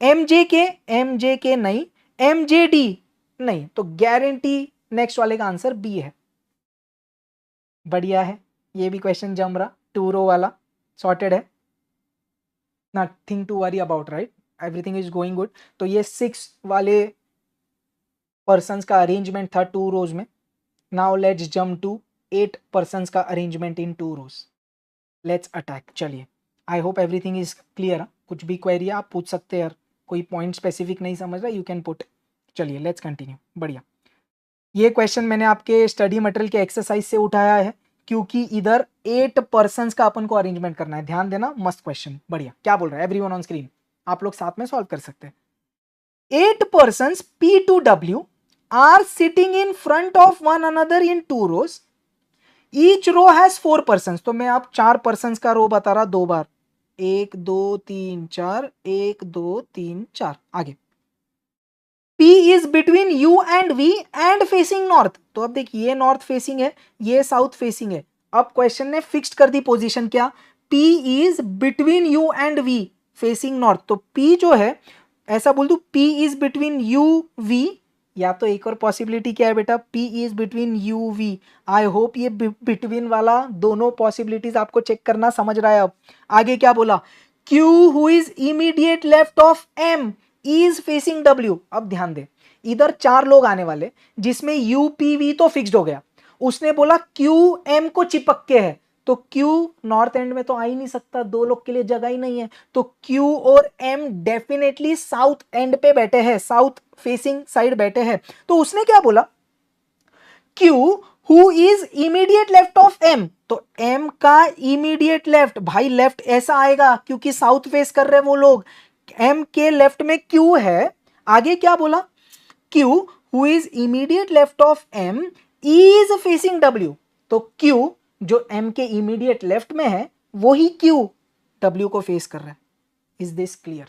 MJK नहीं, MJD नहीं, तो गारंटी नेक्स्ट वाले का आंसर B है। बढ़िया है, ये भी क्वेश्चन जम रहा, 2 रो वाला सॉर्टेड है, nothing to worry about, right, everything is going good. तो ये 6 वाले पर्सन्स का अरेंजमेंट था 2 रोज में। Now let's jump to 8 persons का arrangement in 2 rows. Let's attack. चलिए, I hope everything is clear. कुछ भी क्वेरी आप पूछ सकते हैं यार, कोई पॉइंट स्पेसिफिक नहीं समझ रहा, यू कैन पुट। चलिए लेट्स कंटिन्यू। बढ़िया, ये क्वेश्चन मैंने आपके स्टडी मटेरियल के एक्सरसाइज से उठाया है क्योंकि इधर 8 पर्सन्स का अपन को अरेंजमेंट करना है। ध्यान देना, मस्त क्वेश्चन। बढ़िया, क्या बोल रहा है? एवरीवन ऑन स्क्रीन, आप लोग साथ में सॉल्व कर सकते हैं। 8 persons P to W are sitting in front of one another in 2 rows. Each row has 4 persons. तो मैं आप 4 persons का रो बता रहा 2 बार, 1 2 3 4, 1 2 3 4। आगे, P is between U and V and facing north. तो अब देखिए, ये नॉर्थ फेसिंग है, ये साउथ फेसिंग है। अब क्वेश्चन ने फिक्स्ड कर दी पोजीशन, क्या? P is between U and V facing north, तो P जो है, ऐसा बोल दू, P is between U V, या तो एक और पॉसिबिलिटी क्या है बेटा? P is between U V। I hope ये बिटवीन वाला दोनों पॉसिबिलिटीज आपको चेक करना समझ रहा है। अब आगे क्या बोला? Q who is immediate left of M is facing W। अब ध्यान दे, इधर 4 लोग आने वाले जिसमें U P V तो फिक्स्ड हो गया, उसने बोला क्यू एम को चिपक के है, तो क्यू नॉर्थ एंड में तो आ ही नहीं सकता, दो लोग के लिए जगह ही नहीं है, तो क्यू और एम डेफिनेटली साउथ एंड पे बैठे हैं, साउथ फेसिंग साइड बैठे हैं। तो उसने क्या बोला, Q who is immediate left of M, तो एम का इमीडिएट लेफ्ट, भाई लेफ्ट ऐसा आएगा क्योंकि साउथ फेस कर रहे वो लोग, एम के लेफ्ट में क्यू है। आगे क्या बोला, Q who is immediate left of M is facing W, तो क्यू जो एम के इमीडिएट लेफ्ट में है वही क्यू डब्ल्यू को फेस कर रहा है। Is this clear?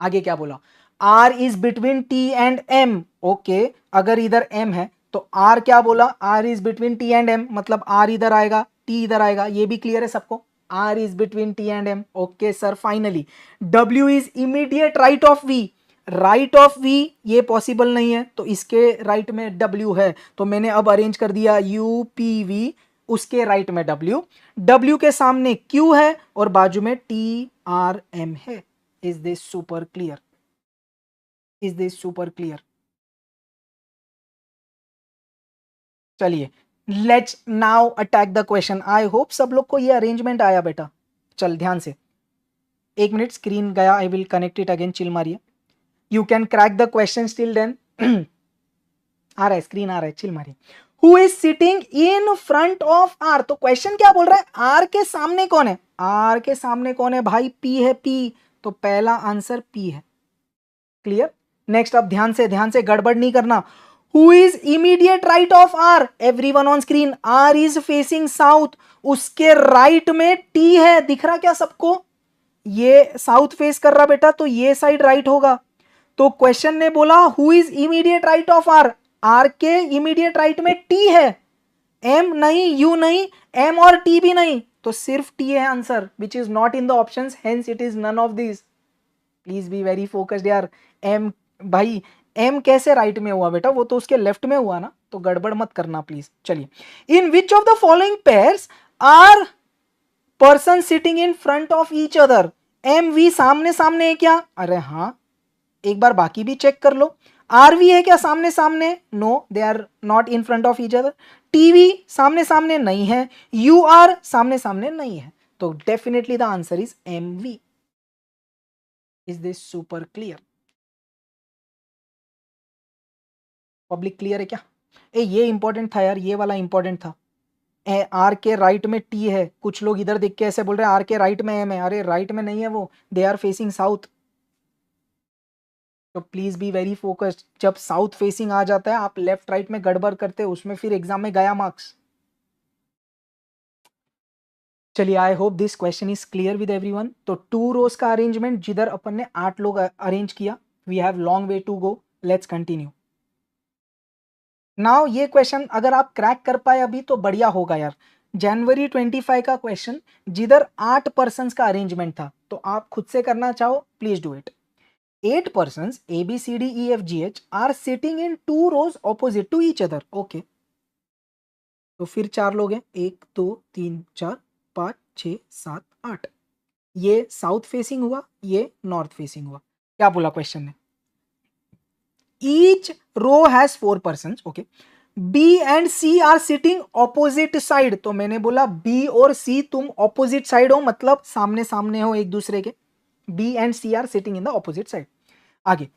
आगे क्या बोला, R is between T and M, okay, अगर इधर एम है तो आर क्या बोला, R is between T and M, मतलब आर इधर आएगा, टी इधर आएगा, ये भी क्लियर है सबको, R is between T and M, okay sir. Finally W is immediate right of V, right of V ये पॉसिबल नहीं है, तो इसके राइट में डब्ल्यू है, तो मैंने अब अरेंज कर दिया यू पी वी, उसके राइट में डब्ल्यू, डब्ल्यू के सामने क्यू है और बाजू में टी आर एम है। Is this super clear? Is this super clear? चलिए let's now attack the question. I hope सब लोग को ये अरेंजमेंट आया बेटा। चल ध्यान से, एक मिनट, स्क्रीन गया, I will connect it again, chill मारिए, you can crack the question still then. आ रहा है, स्क्रीन आ रहा है, चिल मारिए। Who is sitting in front of R, तो क्वेश्चन क्या बोल रहा है, आर के सामने कौन है, आर के सामने कौन है भाई, पी है, पी, तो पहला आंसर पी है। क्लियर? नेक्स्ट, अब ध्यान से गड़बड़ नहीं करना। Who is immediate right of R, everyone on screen, R is facing south, उसके राइट में टी है, दिख रहा क्या सबको, ये साउथ फेस कर रहा बेटा, तो ये साइड राइट होगा। तो क्वेश्चन ने बोला who is immediate right of R, R के इमीडिएट राइट में टी है, एम नहीं, यू नहीं, एम और टी भी नहीं, तो सिर्फ टी है answer, which is not in the options, hence it is none of this. Please be very focused यार। एम, भाई एम कैसे राइट में हुआ बेटा, वो तो उसके लेफ्ट में हुआ ना, तो गड़बड़ मत करना प्लीज। चलिए, in which of the following pairs are person sitting in front of each other, M V सामने सामने है क्या, अरे हाँ, एक बार बाकी भी चेक कर लो, आर वी है क्या सामने सामने, no they are not in front of each other, T V सामने सामने नहीं है, यू आर सामने सामने नहीं है, तो definitely the answer is M V. Is this super clear? Public clear है क्या? ये इंपॉर्टेंट था यार, ये वाला इंपॉर्टेंट था। आर के राइट में टी है, कुछ लोग इधर देख के ऐसे बोल रहे हैं आर के राइट में एम है, अरे राइट में नहीं है वो, दे आर फेसिंग साउथ। तो प्लीज बी वेरी फोकस्ड, जब साउथ फेसिंग आ जाता है आप लेफ्ट राइट में गड़बड़ करते हो, उसमें फिर एग्जाम में गया मार्क्स। चलिए, I hope this question is clear with everyone. तो 2 रोज का अरेंजमेंट, जिधर अपन ने 8 लोग अरेंज किया, we have long way to go, let's continue. Now ये क्वेश्चन अगर आप क्रैक कर पाए अभी तो बढ़िया होगा यार। जनवरी 25 का क्वेश्चन, जिधर 8 पर्सन का अरेंजमेंट था, तो आप खुद से करना चाहो please do it. 8 persons A B C D E F G H are sitting in 2 rows opposite to each other. Okay. तो फिर 4 लोग हैं, 1 2 3 4 5 6 7 8, ये साउथ फेसिंग हुआ, ये नॉर्थ फेसिंग हुआ। क्या बोला क्वेश्चन ने, each row has 4 persons, okay, B and C are sitting opposite side, तो मैंने बोला B और C तुम ऑपोजिट साइड हो, मतलब सामने सामने हो एक दूसरे के, B and C are sitting in the opposite side. आगे,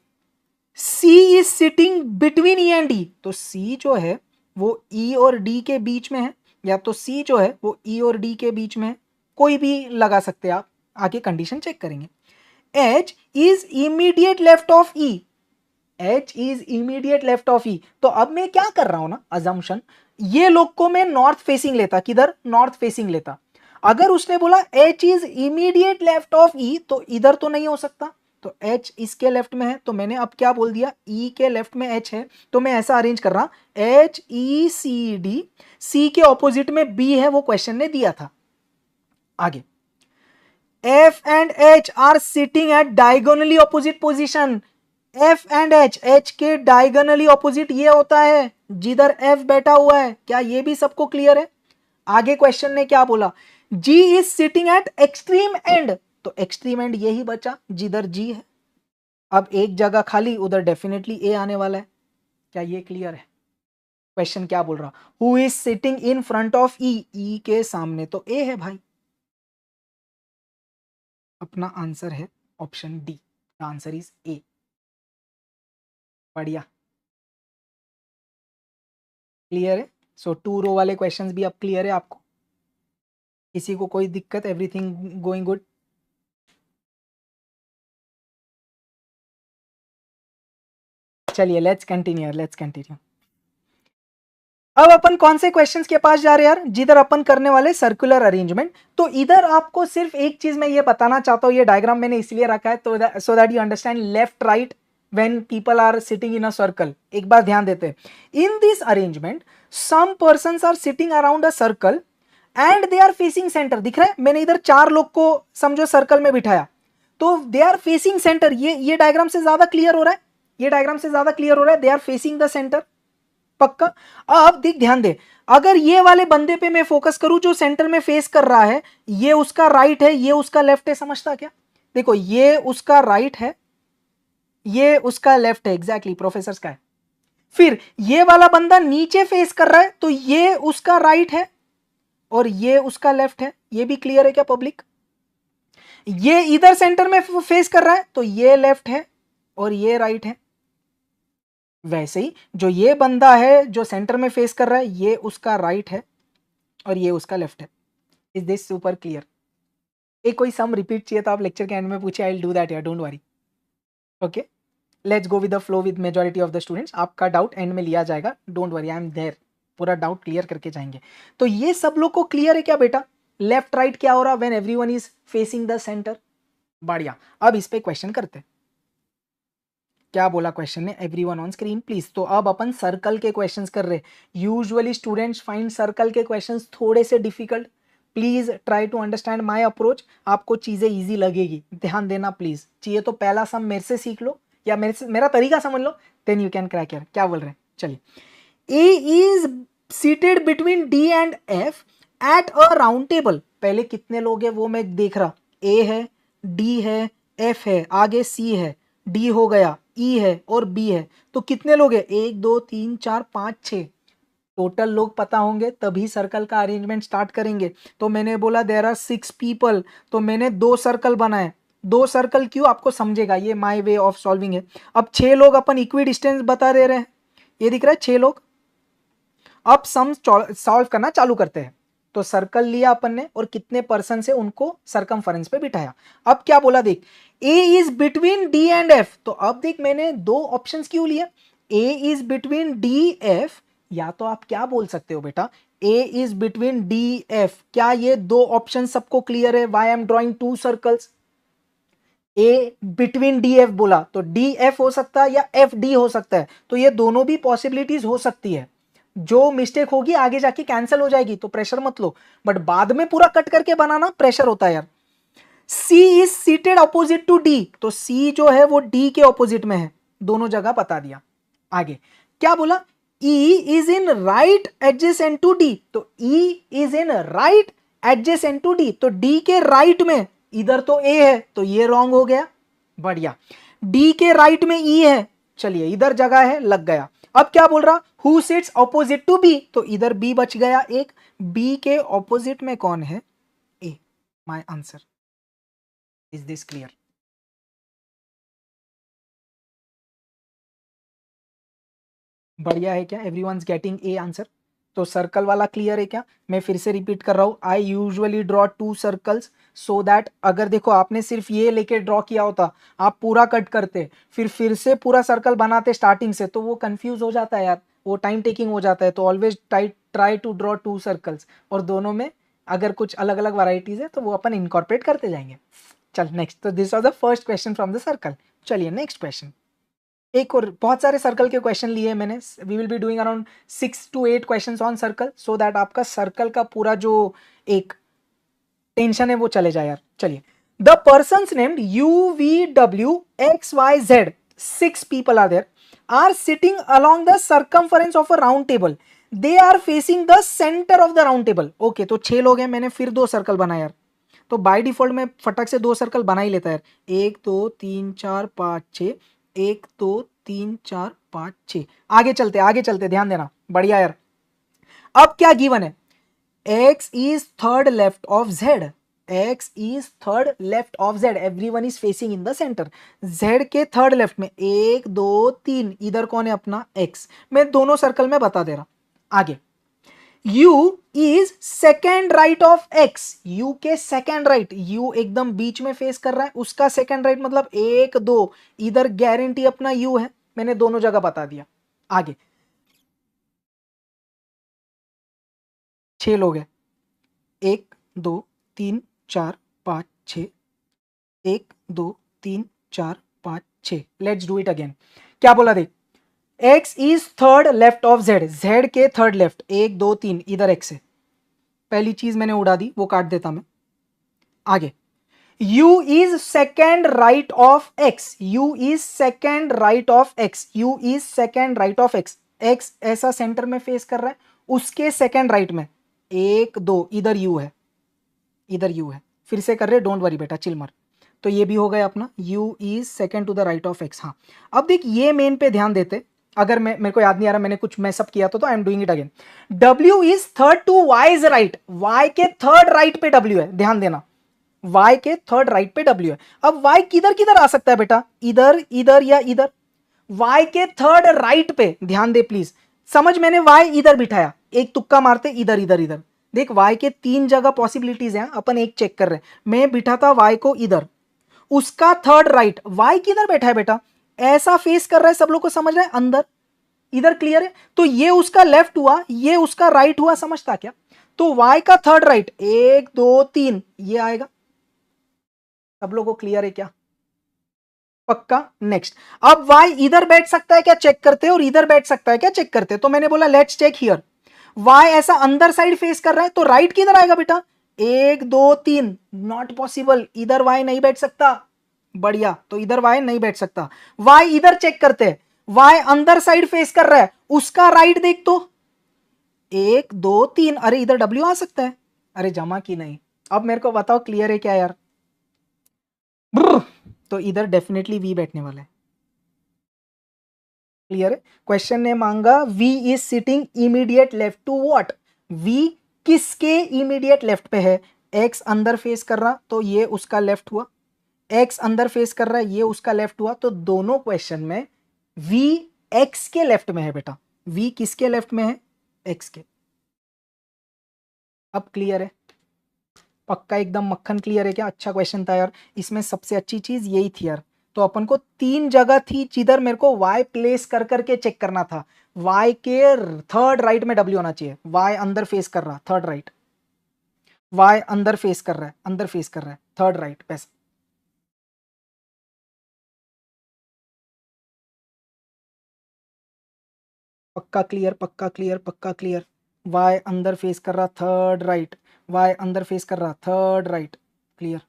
C is sitting between E and D, तो C जो है वो E और D के बीच में है, या तो C जो है वो E और D के बीच में है, कोई भी लगा सकते हैं आप, आगे कंडीशन चेक करेंगे। H is immediate left of E, H is immediate left of E, तो अब मैं क्या कर रहा हूं ना, अजम्पशन, ये लोग को मैं नॉर्थ फेसिंग लेता, किधर, नॉर्थ फेसिंग लेता। अगर उसने बोला H is immediate left of E, तो इधर तो नहीं हो सकता, तो H इसके लेफ्ट में है, तो मैंने अब क्या बोल दिया, E के लेफ्ट में H है, तो मैं ऐसा अरेंज कर रहा, H E C D, C के ऑपोजिट में B है, वो क्वेश्चन ने दिया था। आगे, F and H are sitting at diagonally opposite position, F and H के डायगोनली ऑपोजिट ये होता है जिधर F बैठा हुआ है, क्या ये भी सबको क्लियर है? आगे क्वेश्चन ने क्या बोला, G is sitting at extreme end, तो एक्सट्रीम एंड यही बचा जिधर G है, अब एक जगह खाली, उधर डेफिनेटली A आने वाला है। क्या ये क्लियर है? क्वेश्चन क्या बोल रहा, who is sitting in front of E, E के सामने तो ए है भाई, अपना आंसर है option D, answer is A. बढ़िया, क्लियर है। सो 2 रो वाले क्वेश्चंस भी अब क्लियर है आपको, किसी को कोई दिक्कत, एवरीथिंग गोइंग गुड। चलिए लेट्स कंटिन्यू। अब अपन कौन से क्वेश्चंस के पास जा रहे हैं यार, जिधर अपन करने वाले सर्कुलर अरेंजमेंट। तो इधर आपको सिर्फ एक चीज मैं ये बताना चाहता हूं, ये डायग्राम मैंने इसलिए रखा है तो so that you understand left right when people are sitting in a circle. एक बार ध्यान देते हैं, in this arrangement some persons are sitting around a circle and they are facing centre. दिख रहा है, मैंने इधर 4 लोग को समझो सर्कल में बिठाया, तो दे आर फेसिंग सेंटर। ये डायग्राम से ज्यादा क्लियर हो रहा है, ये डायग्राम से ज्यादा क्लियर हो रहा है, they are facing the centre. पक्का। अब देख, ध्यान दे, अगर ये वाले बंदे पे मैं फोकस करूं जो सेंटर में फेस कर रहा है, ये उसका राइट है, ये उसका लेफ्ट है, समझता क्या? देखो, ये उसका राइट है, ये उसका लेफ्ट है, एग्जैक्टली प्रोफेसर का है। फिर ये वाला बंदा नीचे फेस कर रहा है, तो ये उसका राइट है और ये उसका लेफ्ट है। ये भी क्लियर है क्या पब्लिक? ये इधर सेंटर में फेस कर रहा है, तो ये लेफ्ट है और ये राइट है। वैसे ही जो ये बंदा है जो सेंटर में फेस कर रहा है, ये उसका राइट है और ये उसका लेफ्ट है। Is this super clear? एक कोई सम रिपीट चाहिए तो आप लेक्चर के एंड में पूछे, आई विल डू दैट यार, don't worry. Okay, let's go with the flow with majority of the students. आपका डाउट एंड में लिया जाएगा, don't worry, I am there, पूरा डाउट क्लियर करके जाएंगे। तो ये सब लोग को क्लियर है क्या बेटा, लेफ्ट राइट क्या हो रहा when everyone is facing the centre? बढ़िया, अब इस पे क्वेश्चन करते हैं। क्या बोला क्वेश्चन ने, एवरीवन ऑन स्क्रीन प्लीज। तो अब अपन सर्कल के क्वेश्चंस कर रहे। यूजुअली स्टूडेंट्स फाइंड सर्कल के क्वेश्चंस थोड़े से difficult, please try to understand my approach, आपको चीजें इजी लगेगी, ध्यान देना प्लीज। चाहिए तो पहला सम मेरे से सीख लो या मेरा तरीका समझ लो, देन यू कैन क्रैक यार। क्या बोल रहे हैं, चलिए। A is seated between D and F at a round table. पहले कितने लोग हैं वो मैं देख रहा, ए है, डी है, एफ है, आगे सी है, डी हो गया, ई है और बी है। तो कितने लोग हैं, 1 2 3 4 5 6 टोटल लोग पता होंगे तभी सर्कल का अरेंजमेंट स्टार्ट करेंगे। तो मैंने बोला देयर आर 6 पीपल, तो मैंने 2 सर्कल बनाए। 2 सर्कल क्यों, आपको समझेगा, ये माय वे ऑफ सॉल्विंग है। अब 6 लोग अपन इक्वी डिस्टेंस बता दे रहे हैं, ये दिख रहा है 6 लोग। अब सम सॉल्व करना चालू करते हैं। तो सर्कल लिया अपन ने और कितने पर्सन से उनको सरकमफरेंस पे बिठाया। अब क्या बोला देख, A is between D and F. तो अब देख मैंने 2 ऑप्शंस क्यों लिए, A is between D F, या तो आप क्या बोल सकते हो बेटा, A is between D F. क्या ये 2 ऑप्शन सबको क्लियर है? Why I am drawing 2 circles. A between D F बोला तो डी एफ हो सकता है या एफ डी हो सकता है, तो ये दोनों भी पॉसिबिलिटीज हो सकती है। जो मिस्टेक होगी आगे जाके कैंसिल हो जाएगी, तो प्रेशर मत लो, बट बाद में पूरा कट करके बनाना प्रेशर होता है यार। C is seated opposite to D, तो सी जो है वो डी के ऑपोजिट में है, दोनों जगह बता दिया। आगे क्या बोला, E is in right adjacent to D, तो E is in right adjacent to D, तो डी के राइट में, इधर तो ए है तो ये रॉन्ग हो गया। बढ़िया, डी के राइट में ई है, चलिए इधर जगह है, लग गया। अब क्या बोल रहा, who sits opposite to B, तो इधर बी बच गया एक, बी के ऑपोजिट में कौन है, A. My answer, is this clear? बढ़िया है क्या, एवरीवनस गेटिंग ए आंसर? तो सर्कल वाला क्लियर है क्या? मैं फिर से रिपीट कर रहा हूं, I usually draw 2 circles so that, अगर देखो आपने सिर्फ ये लेके ड्रॉ किया होता, आप पूरा कट करते फिर से पूरा सर्कल बनाते स्टार्टिंग से, तो वो कंफ्यूज हो जाता है यार, वो टाइम टेकिंग हो जाता है। तो always try to draw 2 circles, और दोनों में अगर कुछ अलग अलग वैरायटीज है तो वो अपन इनकॉर्पोरेट करते जाएंगे। चल नेक्स्ट, तो this was the first question from the circle. चलिए नेक्स्ट क्वेश्चन। एक और बहुत सारे सर्कल के क्वेश्चन लिए मैंने, we will be doing around 6 to 8 questions on circle, so that आपका सर्कल का पूरा जो एक टेंशन है वो चले जाए यार। चलिए, the persons named U V W X Y Z, 6 people are there, are sitting along the circumference of a round table, they are facing the centre of the round table. Okay, तो 6 लोग हैं, मैंने फिर 2 circle बनाए यार। तो by default में फटक से 2 सर्कल बना ही लेता है, 1 2 3 4 5 6, 1 2 3 4 5 6। आगे चलते ध्यान देना, बढ़िया यार। अब क्या गिवन है, x is third left of z, x is third left of z, everyone is facing in the center, z के थर्ड लेफ्ट में 1 2 3, इधर कौन है अपना x, मैं दोनों सर्कल में बता दे रहा। आगे u is second right of x, u के सेकेंड राइट, u एकदम बीच में फेस कर रहा है, उसका सेकेंड राइट मतलब 1 2, इधर गारंटी अपना u है, मैंने दोनों जगह बता दिया। आगे 6 लोग हैं, 1 2 3 4 5 6, 1 2 3 4 5 6। Let's do it again. क्या बोला देख, x is third left of z, z के थर्ड लेफ्ट 1 2 3, इधर x है, पहली चीज मैंने उड़ा दी, वो काट देता मैं। आगे u is second right of x, u is second right of x, u is second right of x, x ऐसा सेंटर में फेस कर रहा है, उसके सेकेंड राइट में 1 2, इधर u है, इधर u है, फिर से कर रहे, डोंट वरी बेटा, चिल मर। तो ये भी हो गया अपना u is second to the right of x। हाँ अब देख ये मेन पे ध्यान देते, अगर मेरे को याद नहीं आ रहा मैंने कुछ मैसअप किया तो I am doing it again. w is third to y is right, y के थर्ड राइट पे w है, ध्यान देना, y के थर्ड राइट पे w है। अब y किधर किधर आ सकता है बेटा, इधर इधर या इधर, y के थर्ड राइट पे ध्यान दे प्लीज, समझ, मैंने y इधर बिठाया, एक तुक्का मारते इधर इधर इधर, देख y के 3 जगह पॉसिबिलिटीज हैं, अपन एक चेक कर रहे हैं, मैं बिठाता y को इधर, उसका थर्ड राइट, y किधर बैठा है बेटा, ऐसा फेस कर रहा है, सब लोग को समझ रहा है, अंदर इधर, क्लियर है, तो ये उसका लेफ्ट हुआ, ये उसका राइट हुआ, समझता क्या, तो y का थर्ड राइट 1 2 3 ये आएगा, सब लोगों को क्लियर है क्या, पक्का। नेक्स्ट, अब y इधर बैठ सकता है क्या चेक करते हैं, और इधर बैठ सकता है क्या चेक करते हैं, तो मैंने बोला लेट्स चेक हियर, y ऐसा अंदर साइड फेस कर रहा है, तो राइट किधर आएगा बेटा, 1 2 3, नॉट पॉसिबल, इधर y नहीं बैठ सकता, बढ़िया, तो इधर y नहीं बैठ सकता, y इधर चेक करते हैं, y अंदर साइड फेस कर रहा है, उसका राइट देख तो 1 2 3, अरे इधर w आ सकता है, अरे जमा की नहीं, अब मेरे को बताओ क्लियर है क्या यार, तो इधर डेफिनेटली v बैठने वाला है, क्लियर है। क्वेश्चन ने मांगा v is sitting immediate left to what, v किसके इमीडिएट लेफ्ट पे है, x अंदर फेस कर रहा तो ये उसका लेफ्ट हुआ, x अंदर फेस कर रहा है ये उसका लेफ्ट हुआ, तो दोनों क्वेश्चन में v x के लेफ्ट में है बेटा, v किसके लेफ्ट में है, x के। अब क्लियर है, पक्का एकदम मक्खन क्लियर है क्या, अच्छा क्वेश्चन था यार, इसमें सबसे अच्छी चीज यही थी यार, तो अपन को 3 जगह थी जिधर मेरे को y प्लेस कर करके चेक करना था, y के थर्ड राइट में w होना चाहिए, y अंदर फेस कर रहा थर्ड राइट, y अंदर फेस कर रहा है, अंदर फेस कर रहा है थर्ड राइट, बस। पक्का क्लियर, पक्का क्लियर, पक्का क्लियर, y अंदर फेस कर रहा थर्ड राइट, y अंदर फेस कर रहा थर्ड राइट, क्लियर,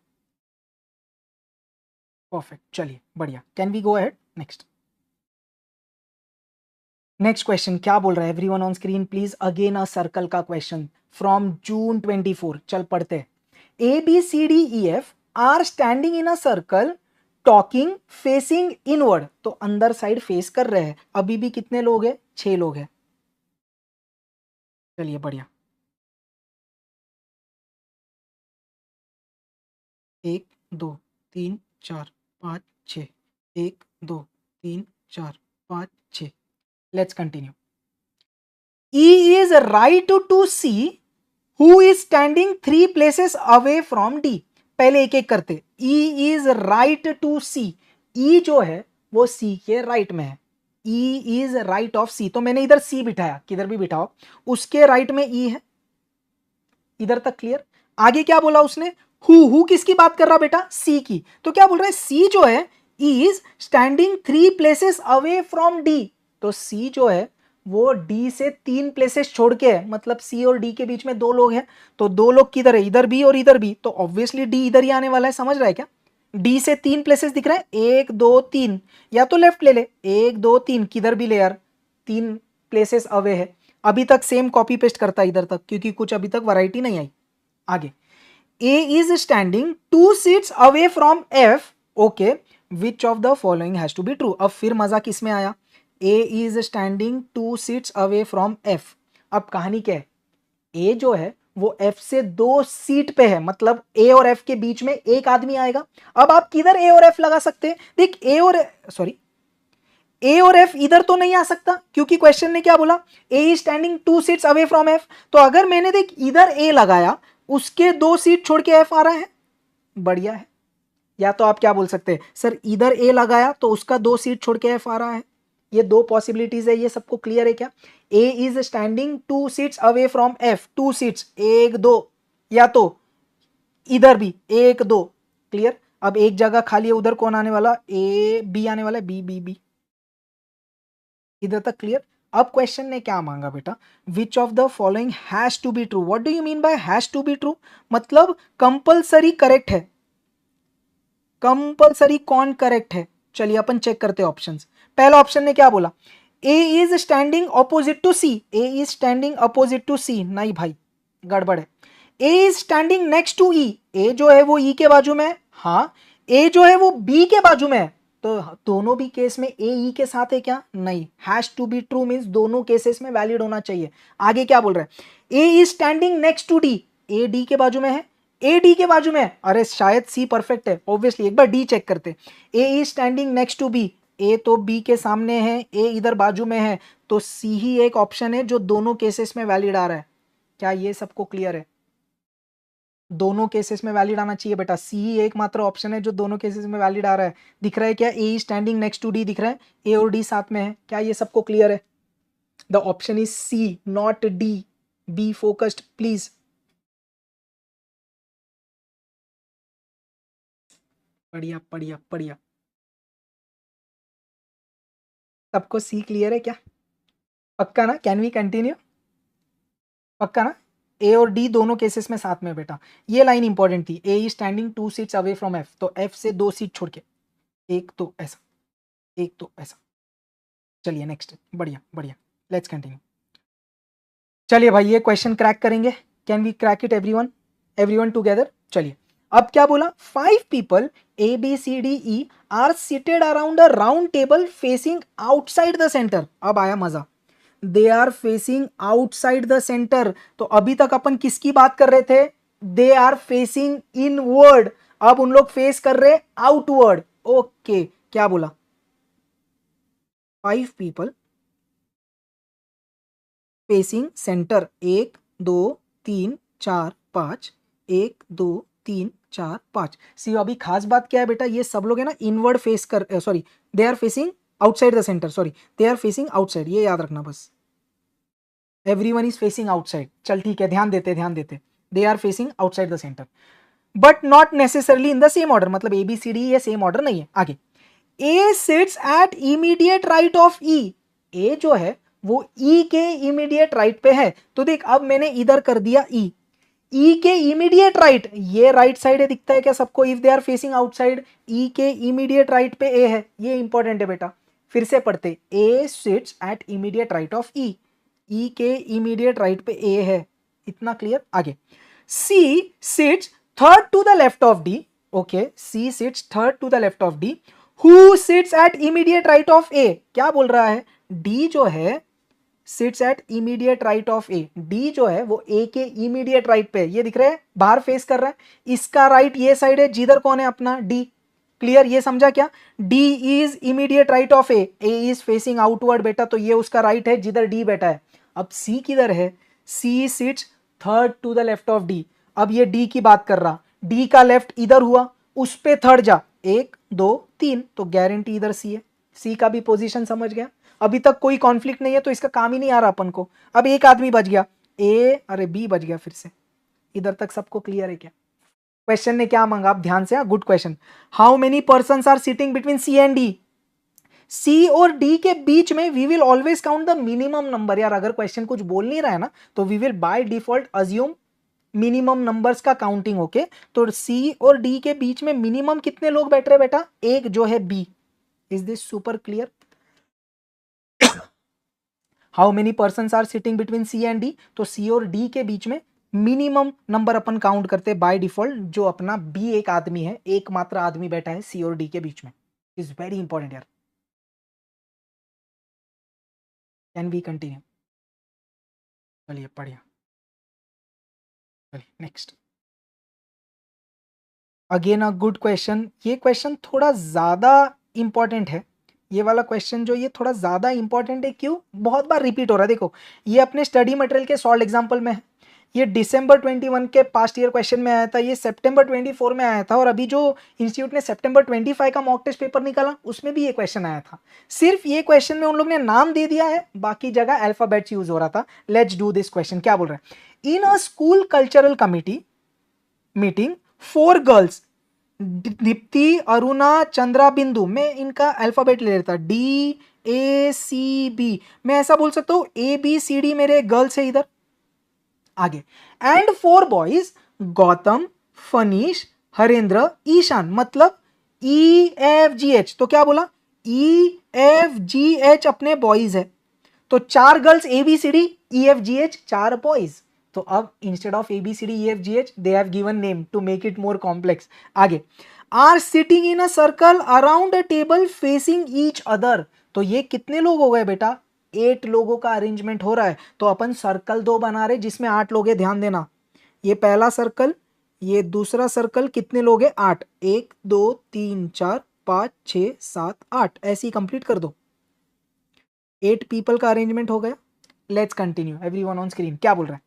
परफेक्ट, चलिए बढ़िया, can we go ahead next. Next question क्या बोल रहा है, everyone on screen please, again a circle का क्वेश्चन फ्रॉम जून 24, चल पढ़ते हैं। A B C D E F are standing in a circle talking facing inward, तो अंदर साइड फेस कर रहे हैं, अभी भी कितने लोग हैं, 6 लोग हैं, चलिए बढ़िया, 1 2 3 4 5 6, 1 2 3 4 5 6, let's continue. E is right to C who is standing 3 places away from D, पहले एक एक करते, E is right to C, E जो है वो C के राइट में है, E is right of C, तो मैंने इधर C बिठाया, किधर भी बिठाओ, उसके राइट में E है, इधर तक क्लियर। आगे क्या बोला उसने, हु किसकी बात कर रहा बेटा, C की, तो क्या बोल रहा है, C जो है is standing 3 places away from D, तो C जो है वो D से 3 प्लेसेस छोड़ के है, मतलब C और D के बीच में 2 लोग हैं, तो 2 लोग किधर है, इधर भी और इधर भी, तो ऑब्वियसली D इधर ही आने वाला है, समझ रहा है क्या, D से 3 प्लेसेस दिख रहा है, 1 2 3, या तो लेफ्ट ले ले, 1 2 3, किधर भी ले यार, 3 प्लेसेस अवे है, अभी तक सेम कॉपी पेस्ट करता है इधर तक, क्योंकि कुछ अभी तक वैरायटी नहीं आई। आगे A is standing 2 seats away from F, okay, which of the following has to be true. अब फिर मजा किस में आया, A is standing 2 seats away from F. अब कहानी क्या है, ए जो है वो एफ से 2 सीट पे है, मतलब ए और एफ के बीच में एक आदमी आएगा। अब आप किधर ए और एफ लगा सकते हैं, देख ए और एफ इधर तो नहीं आ सकता, क्योंकि क्वेश्चन ने क्या बोला, A is standing 2 seats away from F. तो अगर मैंने देख इधर ए लगाया, उसके 2 सीट छोड़ के एफ आ रहा है, बढ़िया है। या तो आप क्या बोल सकते हैं, सर इधर ए लगाया तो उसका 2 सीट छोड़ के एफ आ रहा है। ये 2 पॉसिबिलिटीज है, ये सबको क्लियर है क्या। A is standing 2 seats away from F, 2 seats 1 2, या तो इधर भी 1 2, क्लियर। अब एक जगह खाली है, उधर कौन आने वाला, ए बी आने वाला है, बी बी बी, इधर तक क्लियर। अब क्वेश्चन ने क्या मांगा बेटा, which of the following has to be true. What do you mean by has to be true, मतलब कंपल्सरी करेक्ट है। कंपल्सरी कौन करेक्ट है, चलिए अपन चेक करते हैं ऑप्शंस। पहला ऑप्शन ने क्या बोला, A is standing opposite to C, A is standing opposite to C, नहीं भाई गड़बड़ है। A is standing next to E, ए जो है वो ई के बाजू में है, हाँ। ए जो है वो बी के बाजू में है, तो दोनों भी केस में ए ई के साथ है क्या, नहीं। Has to be true means दोनों केसेस में वैलिड होना चाहिए। आगे क्या बोल रहा है, A is standing next to D, A D के बाजू में है, ए डी के बाजू में है, अरे शायद सी परफेक्ट है, ऑब्वियसली एक बार डी चेक करते। A is standing next to B, A तो बी के सामने है, ए इधर बाजू में है, तो सी ही एक ऑप्शन है जो दोनों केसेस में वैलिड आ रहा है। क्या ये सबको क्लियर है, दोनों केसेस में वैलिड आना चाहिए बेटा, सी ही एकमात्र ऑप्शन है जो दोनों केसेस में वैलिड आ रहा है। दिख रहा है क्या, ए स्टैंडिंग नेक्स्ट टू डी दिख रहा है, ए और डी साथ में है, क्या ये सबको क्लियर है। The option is C not D, be focused please. बढ़िया बढ़िया बढ़िया, सबको सी क्लियर है क्या, पक्का ना, कैन वी कंटिन्यू, पक्का ना। ए और डी दोनों केसेस में साथ में बेटा, ये लाइन इंपॉर्टेंट थी, A is standing 2 seats away from F, तो एफ से 2 सीट छोड़ के, एक तो ऐसा, एक तो ऐसा। चलिए नेक्स्ट, बढ़िया बढ़िया, लेट्स कंटिन्यू। चलिए भाई ये क्वेश्चन क्रैक करेंगे, can we crack it everyone, everyone together. चलिए अब क्या बोला, 5 people A B C D E are seated around a round table facing outside the centre. अब आया मजा, they are facing outside the centre. तो अभी तक अपन किसकी बात कर रहे थे, दे आर फेसिंग इनवर्ड, अब उन लोग फेस कर रहे आउटवर्ड। ओके, क्या बोला, 5 पीपल फेसिंग सेंटर, 1 2 3 4 5, 1 2 3 4 5। सी अभी खास बात क्या है बेटा, ये सब लोग है ना इनवर्ड फेस कर, sorry they are facing outside the centre, sorry they are facing outside, ये याद रखना बस, एवरीवन इज फेसिंग आउटसाइड। चल ठीक है, ध्यान देते ध्यान देते, they are facing outside the center but not necessarily in the same order, मतलब ए बी सी डी ये सेम ऑर्डर नहीं है। आगे, A sits at immediate right of E, ए जो है वो ई के इमीडिएट राइट पे है। तो देख अब मैंने इधर कर दिया ई, ई के इमीडिएट राइट, ये राइट साइड है, दिखता है क्या सबको, if they are facing outside, E के इमीडिएट राइट पे ए है, ये इंपॉर्टेंट है बेटा। फिर से पढ़ते, A sits at immediate right of E, E के इमीडिएट राइट पे ए है, इतना क्लियर। आगे, C sits third to the left of D, okay C sits third to the left of D, who sits at immediate right of A. क्या बोल रहा है, D जो है sits at immediate right of A, D जो है वो ए के इमीडिएट राइट पे है, ये दिख रहा है बाहर फेस कर रहा है, इसका राइट ये साइड है, जिधर कौन है अपना डी, क्लियर, ये समझा क्या, D is immediate right of A, A is facing outward बेटा, तो ये उसका राइट है जिधर डी बैठा है। अब सी किधर है, C sits third to the left of D, अब ये डी की बात कर रहा, डी का लेफ्ट इधर हुआ, उस पे थर्ड जा, 1 2 3, तो गारंटी इधर सी है, सी का भी पोजीशन समझ गया। अभी तक कोई कॉन्फ्लिक्ट नहीं है, तो इसका काम ही नहीं आ रहा अपन को। अब एक आदमी बच गया, ए अरे बी बच गया फिर से, इधर तक सबको क्लियर है क्या। क्वेश्चन ने क्या मांगा, आप ध्यान से, good question, how many persons are sitting between C and D, C और डी के बीच में we will always count the minimum number. यार अगर क्वेश्चन कुछ बोल नहीं रहा है ना, तो we will by default assume minimum numbers का काउंटिंग, ओके। तो सी और डी के बीच में मिनिमम कितने लोग बैठ रहे बेटा, एक जो है B. Is this super clear, how many persons are sitting between C and D, तो सी और डी के बीच में मिनिमम नंबर अपन काउंट करते हैं बाय डिफॉल्ट, जो अपना बी एक आदमी है, एकमात्र आदमी बैठा है सी और डी के बीच में। इज वेरी इंपॉर्टेंट यार. Can we continue? चलिए बढ़िया. चलिए next. Again a good question. ये क्वेश्चन थोड़ा ज़्यादा इंपॉर्टेंट है. ये वाला क्वेश्चन जो ये थोड़ा ज़्यादा इंपॉर्टेंट है. क्यों? बहुत बार रिपीट हो रहा है. देखो ये अपने स्टडी मटेरियल के सॉल्व एग्जाम्पल में है. ये दिसंबर 21 के पास्ट ईयर क्वेश्चन में आया था. ये सितंबर 24 में आया था. और अभी जो इंस्टीट्यूट ने सितंबर 25 का मॉक टेस्ट पेपर निकाला उसमें भी ये क्वेश्चन आया था. सिर्फ ये क्वेश्चन में उन लोग ने नाम दे दिया है, बाकी जगह अल्फाबेट्स यूज हो रहा था. Let's do this question. क्या बोल रहे हैं? In a school cultural committee meeting 4 girls, Deepti, Aruna, Chandra, Bindu. मैं इनका अल्फाबेट ले लेता. DACB. मैं ऐसा बोल सकता हूं ABCD मेरे गर्ल्स है इधर. आगे. And 4 boys, Gautam, Phanish, Harendra, Ishaan. मतलब EFGH. तो क्या बोला? EFGH अपने बॉयज है. तो 4 गर्ल्स ABCD, EFGH, 4 बॉयज. तो अब instead of ABCD EFGH they have given name to make it more complex. आगे. Are sitting in a circle around a table facing each other. तो ये कितने लोग हो गए बेटा? 8 लोगों का अरेंजमेंट हो रहा है. तो अपन सर्कल 2 बना रहे जिसमें 8 लोग हैं. ध्यान देना, ये पहला सर्कल, ये दूसरा सर्कल. कितने लोग हैं? 8. 1 2 3 4 5 6 7 8. ऐसे ही कंप्लीट कर दो. 8 पीपल का अरेंजमेंट हो गया. Let's continue. Everyone on screen. क्या बोल रहा है?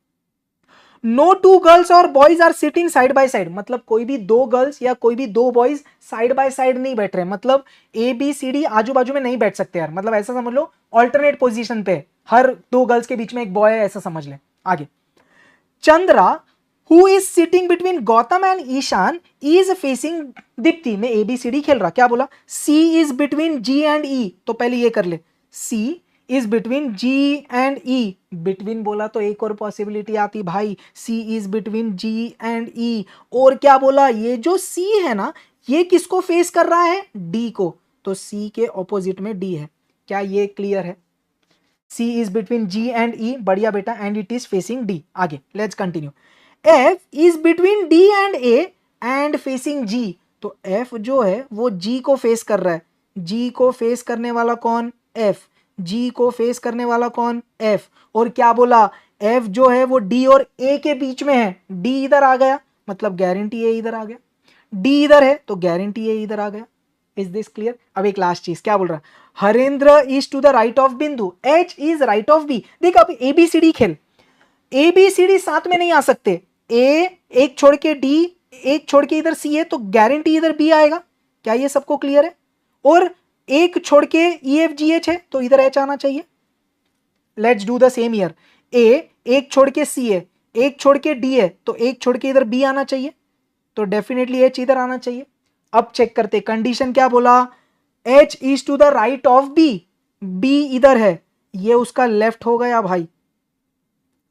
नो 2 गर्ल्स और boys are sitting side by side. मतलब कोई भी 2 गर्ल्स या कोई भी 2 बॉयज साइड बाय साइड नहीं बैठ रहे. मतलब ABCD आजू बाजू में नहीं बैठ सकते यार. मतलब ऐसा समझ लो ऑल्टरनेट पोजीशन पे, हर 2 गर्ल्स के बीच में एक बॉय है, ऐसा समझ ले. आगे. Chandra who is sitting between Gautam and Ishan is facing Deepti. में ABCD खेल रहा. क्या बोला? C is between G and E. तो पहले ये कर ले. C is between G and E. Between बोला तो एक और पॉसिबिलिटी आती भाई. C is between G and E. और क्या बोला? ये जो C है ना, ये किसको फेस कर रहा है? D को. तो C के ऑपोजिट में D है. क्या ये क्लियर है? C is between G and E. बढ़िया बेटा. And it is facing D. आगे. Let's continue. F is between D and A and facing G. तो F जो है वो G को फेस कर रहा है. G को फेस करने वाला कौन? F. G को फेस करने वाला कौन? F. और क्या बोला? F जो है वो D और A के बीच में है. D इधर आ गया मतलब गारंटी A इधर आ गया. D इधर है तो गारंटी A इधर आ गया. Is this clear? अब एक लास्ट चीज. क्या बोल रहा है? Harendra is to the right of Bindu. H is right of B. देख अब ABCD खेल. ABCD साथ में नहीं आ सकते. A एक छोड़ के D, एक छोड़ के इधर C है तो गारंटी इधर B आएगा. क्या ये सबको क्लियर है? और एक छोड़ के EFGH है तो इधर H आना चाहिए. Let's do the same here. A एक छोड़ के C है, एक छोड़ के D है तो एक छोड़ के इधर B आना चाहिए. तो डेफिनेटली H इधर आना चाहिए. अब चेक करते. कंडीशन क्या बोला? H is to the right of B. B इधर है, ये उसका लेफ्ट हो गया भाई.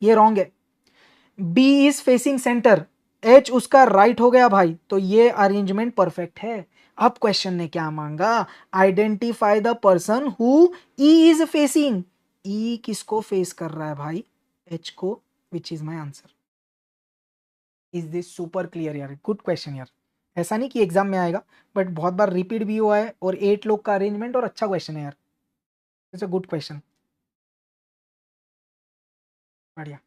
ये रॉन्ग है. B is facing centre. H उसका राइट हो गया भाई. तो ये अरेंजमेंट परफेक्ट है. अब क्वेश्चन ने क्या मांगा? Identify the person who E is facing. E किसको फेस कर रहा है भाई? H को. Which is my answer. Is this super clear यार? गुड क्वेश्चन यार. ऐसा नहीं कि एग्जाम में आएगा, बट बहुत बार रिपीट भी हुआ है. और 8 लोग का अरेंजमेंट और अच्छा क्वेश्चन है यार. It's a good question. बढ़िया.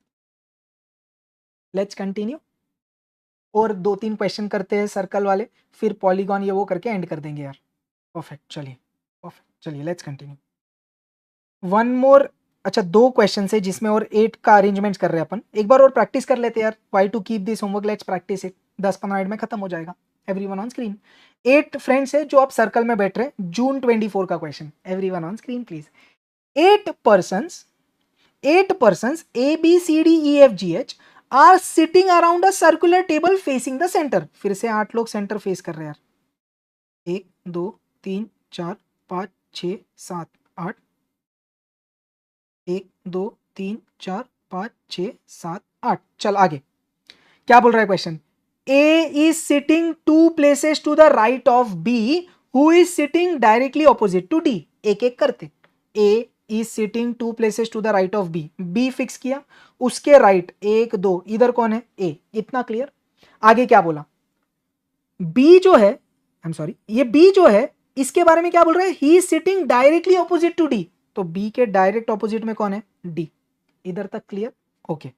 Let's continue. और 2-3 क्वेश्चन करते हैं सर्कल वाले, फिर पॉलीगॉन ये वो करके एंड कर देंगे यार. परफेक्ट. चलिए परफेक्ट. चलिए लेट्स कंटिन्यू. One more. अच्छा 2 क्वेश्चन है जिसमें और 8 का अरेंजमेंट कर रहे हैं अपन. एक बार और प्रैक्टिस कर लेते हैं यार. Why to keep this homework. Let's practice it. 10-15 minute में खत्म हो जाएगा. Everyone on screen. 8 फ्रेंड्स है जो आप सर्कल में बैठ रहे हैं. जून 24 का question. Everyone on screen please. 8 persons ABCDEFGH are sitting around a circular table facing the centre. फिर से 8 लोग सेंटर फेस कर रहे हैं यार. 1 2 3 4 5 6 7 8. 1 2 3 4 5 6 7 8. चल आगे. क्या बोल रहा है question? A is sitting 2 places to the right of B, who is sitting directly opposite to D. एक एक करते. A is sitting 2 places to the right of B. B fix किया. उसके राइट 1 2. इधर कौन है? A. इतना क्लियर. आगे क्या बोला? B जो है, आई एम सॉरी, ये B जो है इसके बारे में क्या बोल रहे हैं, he is sitting directly opposite to D, तो बी के डायरेक्ट ऑपोजिट में कौन है, डी। इधर तक क्लियर, ओके।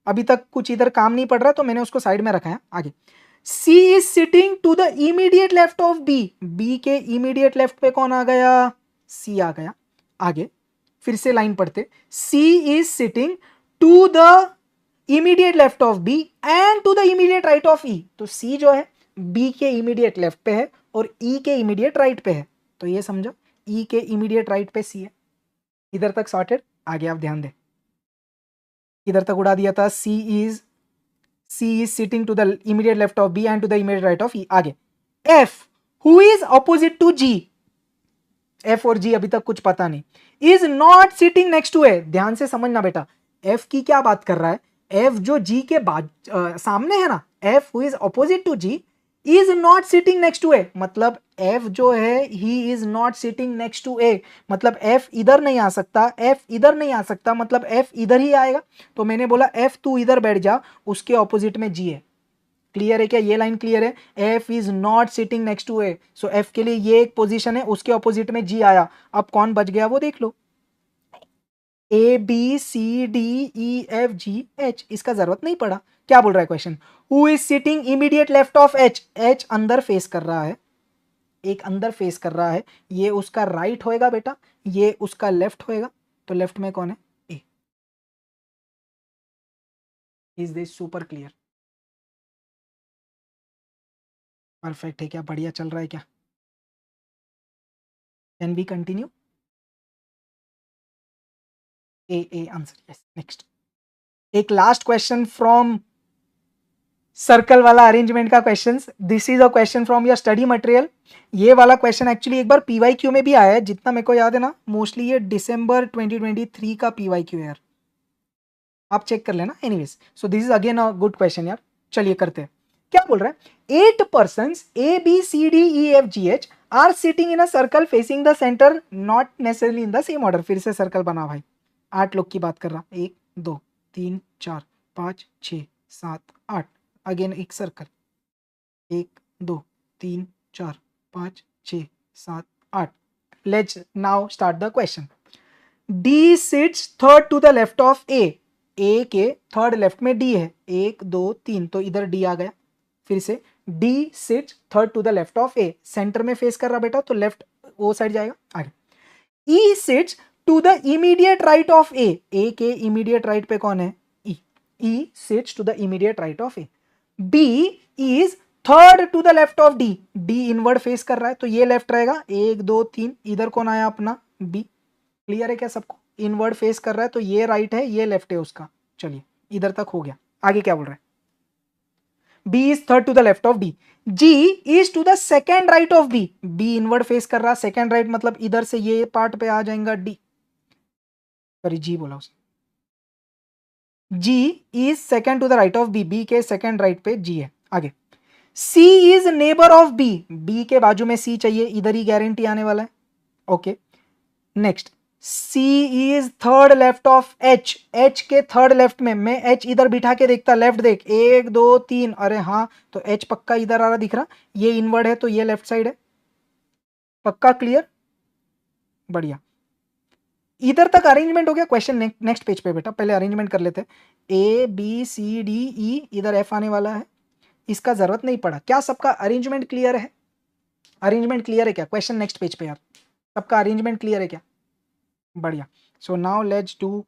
अभी तक कुछ इधर काम नहीं पड़ रहा तो मैंने उसको साइड में रखा है। आगे, C is sitting to the immediate left of B, B के इमीडिएट लेफ्ट पे कौन आ गया, C आ गया। आगे फिर से लाइन पढ़ते, C is sitting to the immediate left of B and to the immediate right of E, तो C जो है B के इमीडिएट लेफ्ट पे है और E के इमीडिएट राइट पे है, तो ये समझो E के इमीडिएट राइट पे C है। इधर तक सॉर्टेड। आगे आप ध्यान दें, इधर तक उड़ा दिया था, C is sitting to the immediate left of B and to the immediate right of E। आगे, F who is opposite to G, F और G अभी तक कुछ पता नहीं, is not sitting next to A। ध्यान से समझना बेटा, F की क्या बात कर रहा है, F जो G के सामने है ना, F who is opposite to G is not sitting next to A, मतलब F जो है he is not sitting next to A, मतलब F इधर नहीं आ सकता, F इधर नहीं आ सकता, मतलब F इधर ही आएगा। तो मैंने बोला F तू इधर बैठ जा, उसके ऑपोजिट में G है। क्लियर है क्या, ये लाइन क्लियर है, F is not sitting next to A, so F के लिए ये एक पोजीशन है, उसके ऑपोजिट में G आया। अब कौन बच गया वो देख लो, A B C D E F G H, इसका जरूरत नहीं पड़ा। क्या बोल रहा है question, who is sitting immediate left of H, H अंदर फेस कर रहा है, एक अंदर फेस कर रहा है, ये उसका राइट होएगा बेटा, ये उसका लेफ्ट होएगा, तो लेफ्ट में कौन है, A। Is this super clear, perfect है क्या, बढ़िया चल रहा है क्या, can we continue, A answer, yes. Next, एक लास्ट क्वेश्चन फ्रॉम सर्कल वाला अरेंजमेंट का question, this is a question from your study material. ये वाला क्वेश्चन एक्चुअली एक बार पीवाईक्यू में भी आया है, जितना मेरे को याद है ना, मोस्टली ये दिसंबर 2023 का पीवाईक्यू है यार, आप चेक कर लेना। Anyways, so this is again a good question यार, चलिए करते हैं। क्या बोल रहा है, 8 persons A B C D E F G H are sitting in a circle facing the centre, not necessarily in the same order. फिर से सर्कल बना भाई, 8 लोग की बात कर रहा, 1 2 3 4 5 6 7 8, अगेन एक circle, 1 2 3 4 5 6 7 8। Let's now start the question. D sits third to the left of A, A के थर्ड लेफ्ट में D है, 1 2 3, तो इधर D आ गया। फिर से D sits third to the left of A, centre में फेस कर रहा बेटा, तो लेफ्ट वो साइड जाएगा। आगे, E sits to the immediate right of A, A के इमीडिएट राइट पे कौन है, E, E sits to the immediate right of A। B is third to the left of D, D inward face कर रहा है, तो ये left रहेगा, 1 2 3, इधर कौन आया अपना B। क्लियर है क्या सबको, इनवर्ड फेस कर रहा है, तो ये राइट है, ये लेफ्ट है उसका। चलिए इधर तक हो गया। आगे क्या बोल रहा है, B is third to the left of D, G is to the second right of B, B inward face कर रहा, सेकेंड राइट मतलब इधर से ये पार्ट पे आ जाएगा D, सॉरी G बोला उसने, G is second to the right of B, B के सेकेंड राइट पे G है। आगे, C is neighbour of B, B के बाजू में C चाहिए, इधर ही गारंटी आने वाला है। Okay, next, C is third left of H, H के थर्ड लेफ्ट में, मैं H इधर बिठा के देखता, लेफ्ट देख, 1 2 3, अरे हाँ, तो H पक्का इधर आ रहा दिख रहा, ये इनवर्ड है तो ये लेफ्ट साइड है, पक्का क्लियर, बढ़िया। इधर तक अरेंजमेंट हो गया। क्वेश्चन नेक्स्ट पेज पे बेटा, पहले अरेंजमेंट कर लेते हैं। A B C D E, इधर F आने वाला है, इसका जरूरत नहीं पड़ा। क्या सबका अरेंजमेंट क्लियर है, अरेंजमेंट क्लियर है क्या, क्वेश्चन नेक्स्ट पेज पे यार, सबका अरेंजमेंट क्लियर है क्या, बढ़िया। So now let's do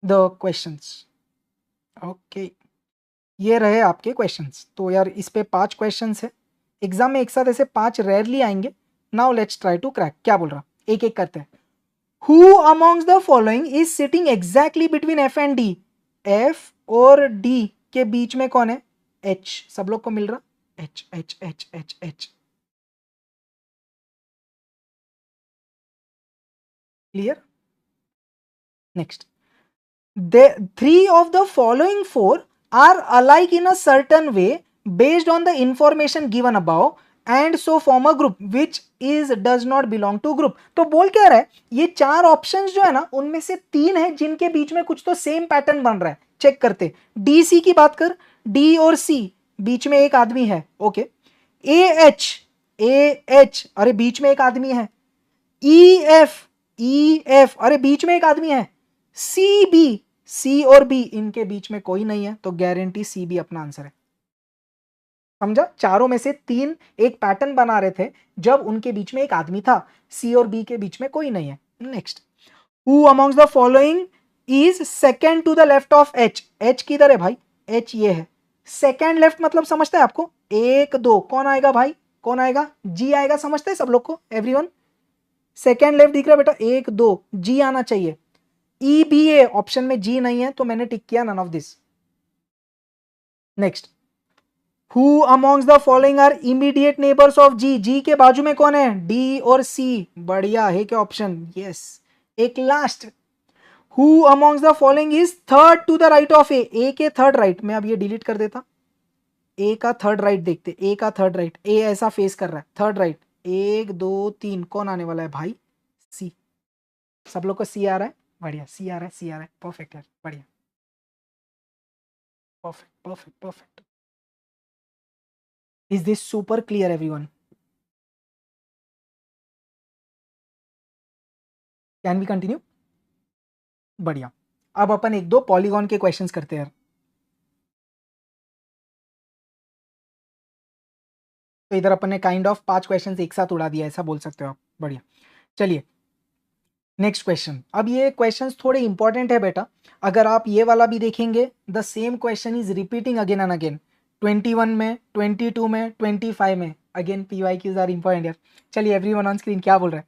the questions. Okay, ये रहे आपके क्वेश्चंस। तो यार इस पे 5 क्वेश्चंस है, एग्जाम में एक साथ ऐसे 5 रेयरली आएंगे। Now let's try to crack. क्या बोल रहा, एक एक करते हैं। Who amongst the following is sitting exactly between F and D, F और D के बीच में कौन है, H, सब लोग को मिल रहा, H H H H H, clear. Next, the 3 of the following 4 are alike in a certain way based on the information given above and so form a group which is does not belong to group। तो बोल क्या रहा है, ये 4 options जो है ना, उनमें से 3 है जिनके बीच में कुछ तो सेम पैटर्न बन रहा है। चेक करते, डी सी की बात कर, डी और सी बीच में एक आदमी है, okay. A H A H, अरे बीच में एक आदमी है। ई एफ, अरे बीच में एक आदमी है। सी बी, सी और बी इनके बीच में कोई नहीं है, तो गारंटी सी बी अपना आंसर है। समझा? चारों में से तीन एक पैटर्न बना रहे थे जब उनके बीच में एक आदमी था, सी और बी के बीच में कोई नहीं है। Next, who amongst the following is second to the left of H. H किधर है भाई? एच ये है। सेकेंड लेफ्ट मतलब समझता है आपको? एक दो, कौन आएगा भाई? कौन आएगा? जी आएगा, समझते हैं सब लोग को, एवरीवन? सेकेंड लेफ्ट दिख रहा है बेटा, एक दो, जी आना चाहिए। ई बी ए ऑप्शन में जी नहीं है, तो मैंने टिक किया none of this. Next, who amongst the following are immediate neighbours of G. G के बाजू में कौन है? डी और सी। बढ़िया है क्या ऑप्शन? यस। एक last, who amongst the following is third to the right of A. A के थर्ड राइट, मैं अब ये डिलीट कर देता। ए का थर्ड राइट देखते, ए का थर्ड राइट, ए ऐसा फेस कर रहा है, थर्ड राइट, एक दो तीन, कौन आने वाला है भाई? सी। सब लोग को सी आ रहा है? बढ़िया, सी आ रहा है, सी आ रहा है, परफेक्ट है, बढ़िया, perfect perfect perfect. Is this super clear everyone? Can we continue? बढ़िया। अब अपन एक दो पॉलीगॉन के क्वेश्चंस करते हैं। तो इधर अपन ने काइंड ऑफ 5 क्वेश्चंस एक साथ उड़ा दिया, ऐसा बोल सकते हो आप। बढ़िया, चलिए नेक्स्ट क्वेश्चन। अब ये क्वेश्चंस थोड़े इंपॉर्टेंट है बेटा। अगर आप ये वाला भी देखेंगे, the same question is repeating again and again, 21 में, 22 में, 25 में। अगेन PYQs आर इंपॉर्टेंट यार। चलिए एवरीवन ऑन स्क्रीन क्या बोल रहा है?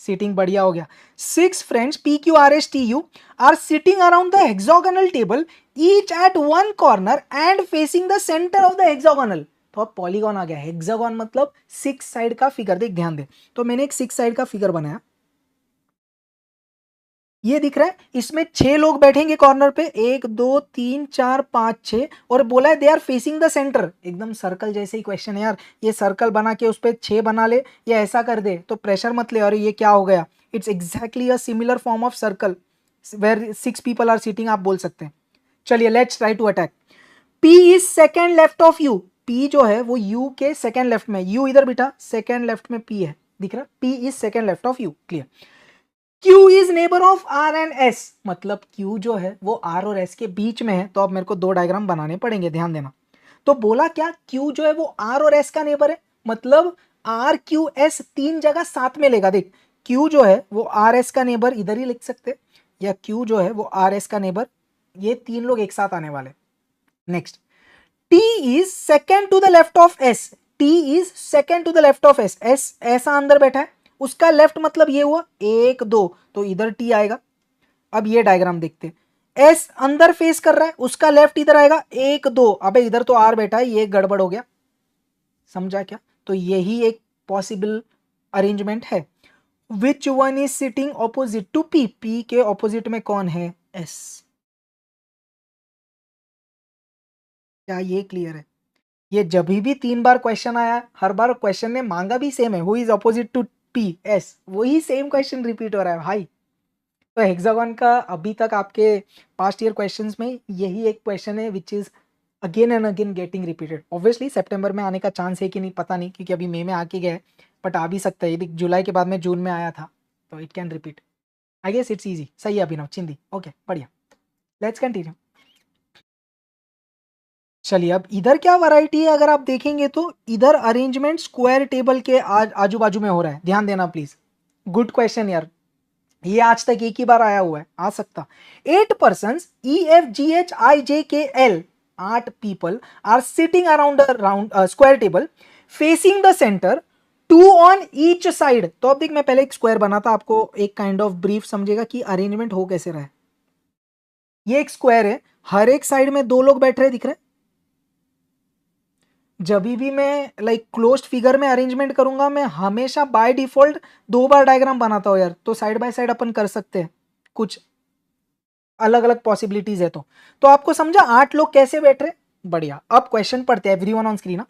सीटिंग बढ़िया हो गया। 6 friends PQRSTU are sitting around the hexagonal table, each at one corner and facing the center of the hexagonal। तो अब पॉलीगॉन आ गया। हेक्सागोन मतलब 6 साइड का फिगर। देख ध्यान दे, तो मैंने एक 6 साइड का फिगर बनाया, ये दिख रहा है। इसमें 6 लोग बैठेंगे कॉर्नर पे, 1 2 3 4 5 6, और बोला है they are facing the centre. एकदम सर्कल जैसे ही क्वेश्चन है यार। ये सर्कल बना के उस पर 6 बना ले या ऐसा कर दे, तो प्रेशर मत ले अरे ये क्या हो गया। It's exactly a similar form of circle where 6 people are sitting, आप बोल सकते हैं। चलिए let's try to attack. P is second left of U. P जो है वो यू के सेकेंड लेफ्ट में, यू इधर बेटा सेकेंड लेफ्ट में पी है, दिख रहा? P is second left of you, clear. Q is neighbour of R and S, मतलब Q जो है वो R और S के बीच में है। तो अब मेरे को 2 डायग्राम बनाने पड़ेंगे, ध्यान देना। तो बोला क्या, Q जो है वो R और S का नेबर है, मतलब R Q S 3 जगह साथ में लेगा। देख, Q जो है वो R S का नेबर इधर ही लिख सकते, या Q जो है वो R S का नेबर, ये 3 लोग एक साथ आने वाले। Next, T is second to the left of S। T is second to the left of S। S ऐसा अंदर बैठा है, उसका लेफ्ट मतलब ये हुआ 1 2, तो इधर T आएगा। अब ये डायग्राम देखते, S अंदर फेस कर रहा है, उसका लेफ्ट इधर आएगा 1 2। अबे इधर तो R बैठा है, ये गड़बड़ हो गया। समझा क्या? तो यही एक पॉसिबल अरेंजमेंट है। Which one is sitting opposite to P? P के ऑपोजिट में कौन है? S। क्या ये क्लियर है? ये जब भी 3 बार क्वेश्चन आया, हर बार क्वेश्चन ने मांगा भी सेम है, who is opposite to P? S। वही सेम क्वेश्चन रिपीट हो रहा है भाई। तो हेक्सागोन का अभी तक आपके पास्ट ईयर क्वेश्चंस में यही एक क्वेश्चन है which is again and again getting repeated. Obviously सितंबर में आने का चांस है कि नहीं पता नहीं, क्योंकि अभी मई में आके गया है, बट आ भी सकता है। यदि जुलाई के बाद में जून में आया था, तो it can repeat. I guess it's easy. सही है अभिनव, चिंदी, ओके बढ़िया। Let's continue. चलिए अब इधर क्या वैरायटी है, अगर आप देखेंगे तो इधर अरेंजमेंट स्क्वायर टेबल के आजू बाजू में हो रहा है। ध्यान देना प्लीज, गुड क्वेश्चन यार। ये आज तक एक ही बार आया हुआ है, आ सकता। 8 persons EFGHIJKL, 8 people are sitting around a square table facing the center, 2 on each side। तो अब देख, मैं पहले एक स्क्वायर बनाता, आपको एक काइंड ऑफ ब्रीफ समझेगा कि अरेंजमेंट हो कैसे रहा है। ये एक स्क्वायर है, हर एक साइड में 2 लोग बैठ रहे दिख रहे। जब भी मैं लाइक क्लोज्ड फिगर में अरेंजमेंट करूंगा, मैं हमेशा बाय डिफॉल्ट 2 बार डायग्राम बनाता हूं यार। तो साइड बाय साइड अपन कर सकते हैं, कुछ अलग अलग पॉसिबिलिटीज है। तो आपको समझा 8 लोग कैसे बैठ रहे? बढ़िया। अब क्वेश्चन पढ़ते हैं, everyone on screen.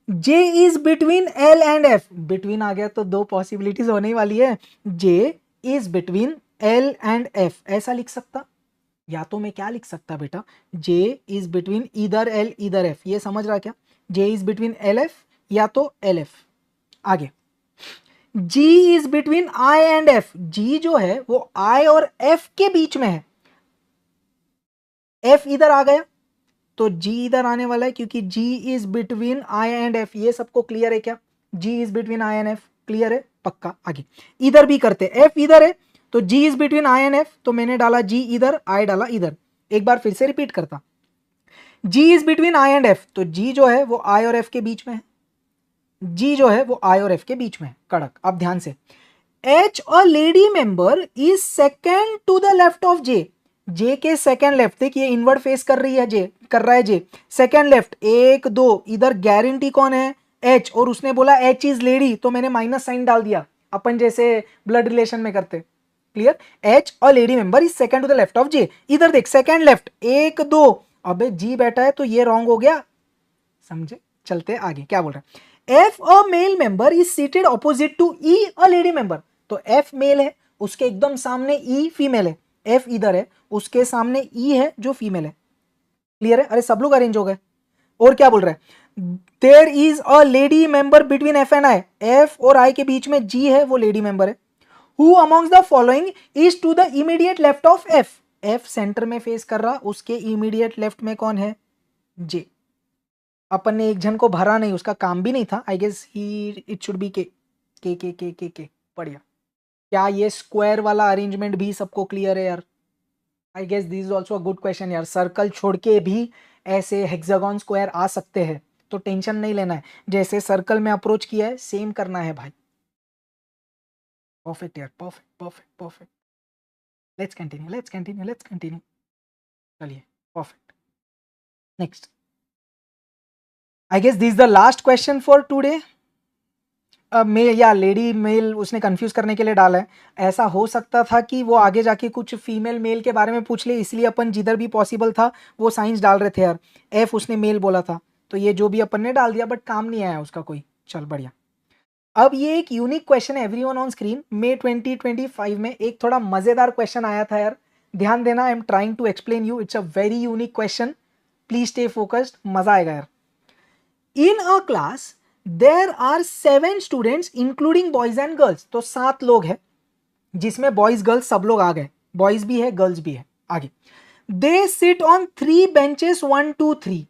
J is between L and F। Between आ गया तो 2 पॉसिबिलिटीज होने ही वाली है। J is between L and F, ऐसा लिख सकता, या तो मैं क्या लिख सकता बेटा, J इज बिटवीन इधर L इधर F। ये समझ रहा क्या? J इज बिटवीन LF या तो LF। आगे, G is between I and F, G जो है वो I और F के बीच में है, F इधर आ गया तो G इधर आने वाला है क्योंकि G is between I and F, ये सबको क्लियर है क्या? G is between I and F clear है पक्का। आगे इधर भी करते, F इधर है तो G is between I and F, तो मैंने डाला G इधर, I डाला इधर। एक बार फिर से रिपीट करता, G is between I and F, तो G जो है वो I और F के बीच में है, G जो है वो I और F के बीच में है, कड़क। अब ध्यान से, H a lady member is second to the left of J, J के सेकेंड लेफ्ट, देखिए इनवर्ड फेस कर रही है J, कर रहा है J, सेकेंड लेफ्ट, एक दो, इधर गारंटी कौन है? H, और उसने बोला H इज लेडी, तो मैंने माइनस साइन डाल दिया, अपन जैसे ब्लड रिलेशन में करते, clear? H a lady member is second to the left of J, इधर देख सेकेंड लेफ्ट, एक दो, अबे G बैठा है तो ये रॉन्ग हो गया, समझे? चलते आगे, क्या बोल रहा है? F a male member is seated opposite to E a lady member, तो F मेल है, उसके एकदम सामने E फीमेल है, F इधर है, उसके सामने E है जो फीमेल है, क्लियर है? अरे सब लोग अरेंज हो गए। और क्या बोल रहा है? There is a lady member between F and I, F और I के बीच में G है, वो लेडी मेंबर है। Who amongst the following is to the immediate left of F, F centre में फेस कर रहा, उसके इमीडिएट लेफ्ट में कौन है? J। अपन ने एक जन को भरा नहीं, उसका काम भी नहीं था, I guess he it should be K K K K K के बढ़िया। क्या ये स्क्वायर वाला अरेंजमेंट भी सबको क्लियर है यार? I guess this is also a good question यार, सर्कल छोड़ के भी ऐसे हेक्सागन स्क्वायर आ सकते हैं, तो टेंशन नहीं लेना है, जैसे सर्कल में अप्रोच किया है सेम करना है भाई। परफेक्ट यार, perfect perfect perfect. Let's continue let's continue let's continue, चलिए perfect. Next, I guess this is the last question for today. Male या लेडी मेल उसने कंफ्यूज करने के लिए डाला है, ऐसा हो सकता था कि वो आगे जाके कुछ फीमेल मेल के बारे में पूछ ले, इसलिए अपन जिधर भी पॉसिबल था वो साइंस डाल रहे थे यार। एफ उसने मेल बोला था, तो ये जो भी अपन ने डाल दिया, बट काम नहीं आया उसका कोई, चल बढ़िया। अब ये एक यूनिक क्वेश्चन है एवरीवन ऑन स्क्रीन, मई 2025 में एक थोड़ा मजेदार क्वेश्चन आया था यार, ध्यान देना, I am trying to explain you, it's a very unique question, please stay focused, मजा आएगा यार। In a class there are 7 students including boys and girls, तो 7 लोग हैं जिसमें बॉयज गर्ल्स सब लोग आ गए, बॉयज भी है गर्ल्स भी है। आगे, they sit on 3 benches 1 2 3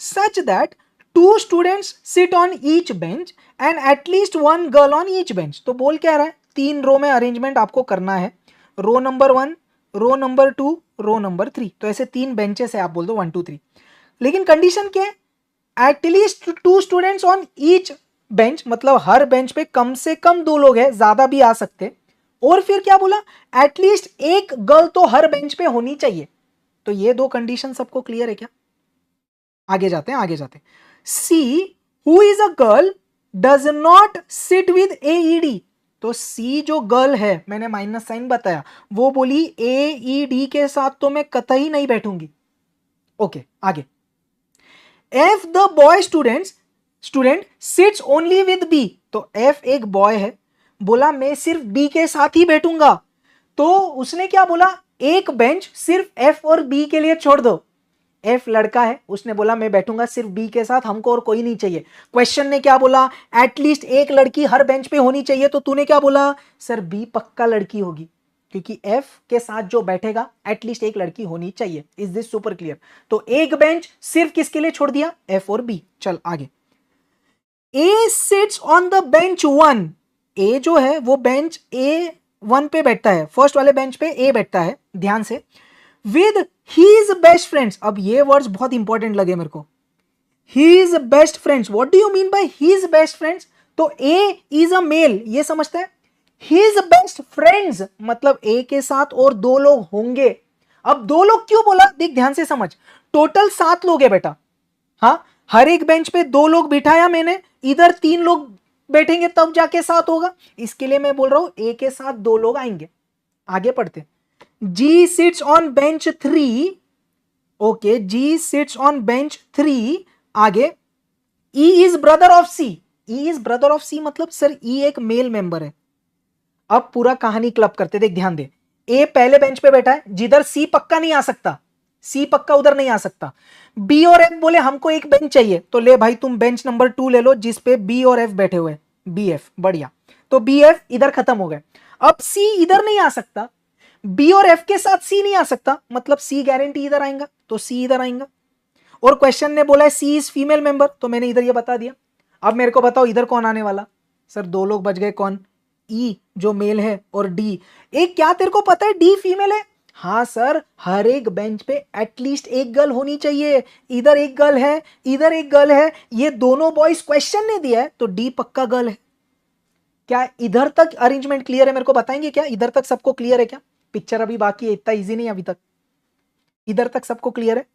such that 2 students sit on each bench and at least 1 girl on each bench, तो बोल क्या रहा है? 3 रो में अरेंजमेंट आपको करना है, row number 1, row number 2, row number 3, तो ऐसे 3 बेंचेस है, आप बोल दो 1 2 3, लेकिन कंडीशन क्या है? At least 2 students on each bench, मतलब हर बेंच पे कम से कम 2 लोग हैं, ज्यादा भी आ सकते, और फिर क्या बोला? एटलीस्ट एक गर्ल तो हर बेंच पे होनी चाहिए, तो ये 2 कंडीशन सबको क्लियर है क्या? आगे जाते हैं आगे जाते हैं। See who is a girl does not sit with AED, तो सी जो गर्ल है, मैंने माइनस साइन बताया, वो बोली AED के साथ तो मैं कतई नहीं बैठूंगी। ओके आगे, F the boy student sits only with B, तो F एक बॉय है, बोला मैं सिर्फ B के साथ ही बैठूंगा, तो उसने क्या बोला? एक बेंच सिर्फ F और B के लिए छोड़ दो। F लड़का है, उसने बोला मैं बैठूंगा सिर्फ B के साथ, हमको और कोई नहीं चाहिए। क्वेश्चन ने क्या बोला? एटलीस्ट एक लड़की हर बेंच पे होनी चाहिए, तो तूने क्या बोला? सर B पक्का लड़की होगी, क्योंकि F के साथ जो बैठेगा एटलीस्ट एक लड़की होनी चाहिए। Is this super clear? तो एक बेंच सिर्फ किसके लिए छोड़ दिया? F और B। चल आगे, A sits on the bench 1, A जो है वो बेंच A1 पे बैठता है, फर्स्ट वाले बेंच पे A बैठता है, ध्यान से, विद हीज बेस्ट फ्रेंड्स। अब ये वर्ड्स बहुत इंपॉर्टेंट लगे मेरे को, his best friends, what do you mean by his best friends? तो A इज अ मेल, ये समझते हैं, हिज बेस्ट फ्रेंड्स मतलब A के साथ और 2 लोग होंगे। अब 2 लोग क्यों बोला? देख ध्यान से समझ, टोटल 7 लोग है बेटा, हाँ, हर एक बेंच पे 2 लोग बिठाया मैंने, इधर 3 लोग बैठेंगे तब जाके 7 होगा, इसके लिए मैं बोल रहा हूं A के साथ 2 लोग आएंगे। आगे पढ़ते, G sits on bench 3, okay, G sits on bench 3। आगे, E is brother of C, E is brother of C मतलब सर E एक मेल मेंबर है। अब पूरा कहानी क्लब करते, देख ध्यान दे, A पहले बेंच पे बैठा है जिधर C पक्का नहीं आ सकता, C पक्का उधर नहीं आ सकता, B और F बोले हमको एक बेंच चाहिए, तो ले भाई तुम बेंच नंबर 2 ले लो जिसपे B और F बैठे हुए, बी एफ, बढ़िया। तो बी एफ इधर खत्म हो गए। अब सी इधर नहीं आ सकता, बी और एफ के साथ सी नहीं आ सकता, मतलब सी गारंटी इधर आएगा, तो सी इधर आएगा। और क्वेश्चन ने बोला है सी इज फीमेल मेंबर, तो मैंने इधर ये बता दिया। अब मेरे को बताओ इधर कौन आने वाला। सर दो लोग बच गए, कौन, ई जो मेल है और डी। एक क्या तेरे को पता है डी फीमेल है? हाँ सर, हर एक बेंच पे एटलीस्ट एक गर्ल होनी चाहिए। इधर एक गर्ल है, इधर एक गर्ल है, ये दोनों बॉयज क्वेश्चन ने दिया है, तो डी पक्का गर्ल है। क्या इधर तक अरेंजमेंट क्लियर है? मेरे को बताएंगे क्या इधर तक सबको क्लियर है क्या? पिक्चर अभी बाकी है, इतना इजी नहीं अभी तक। इधर तक सबको क्लियर है?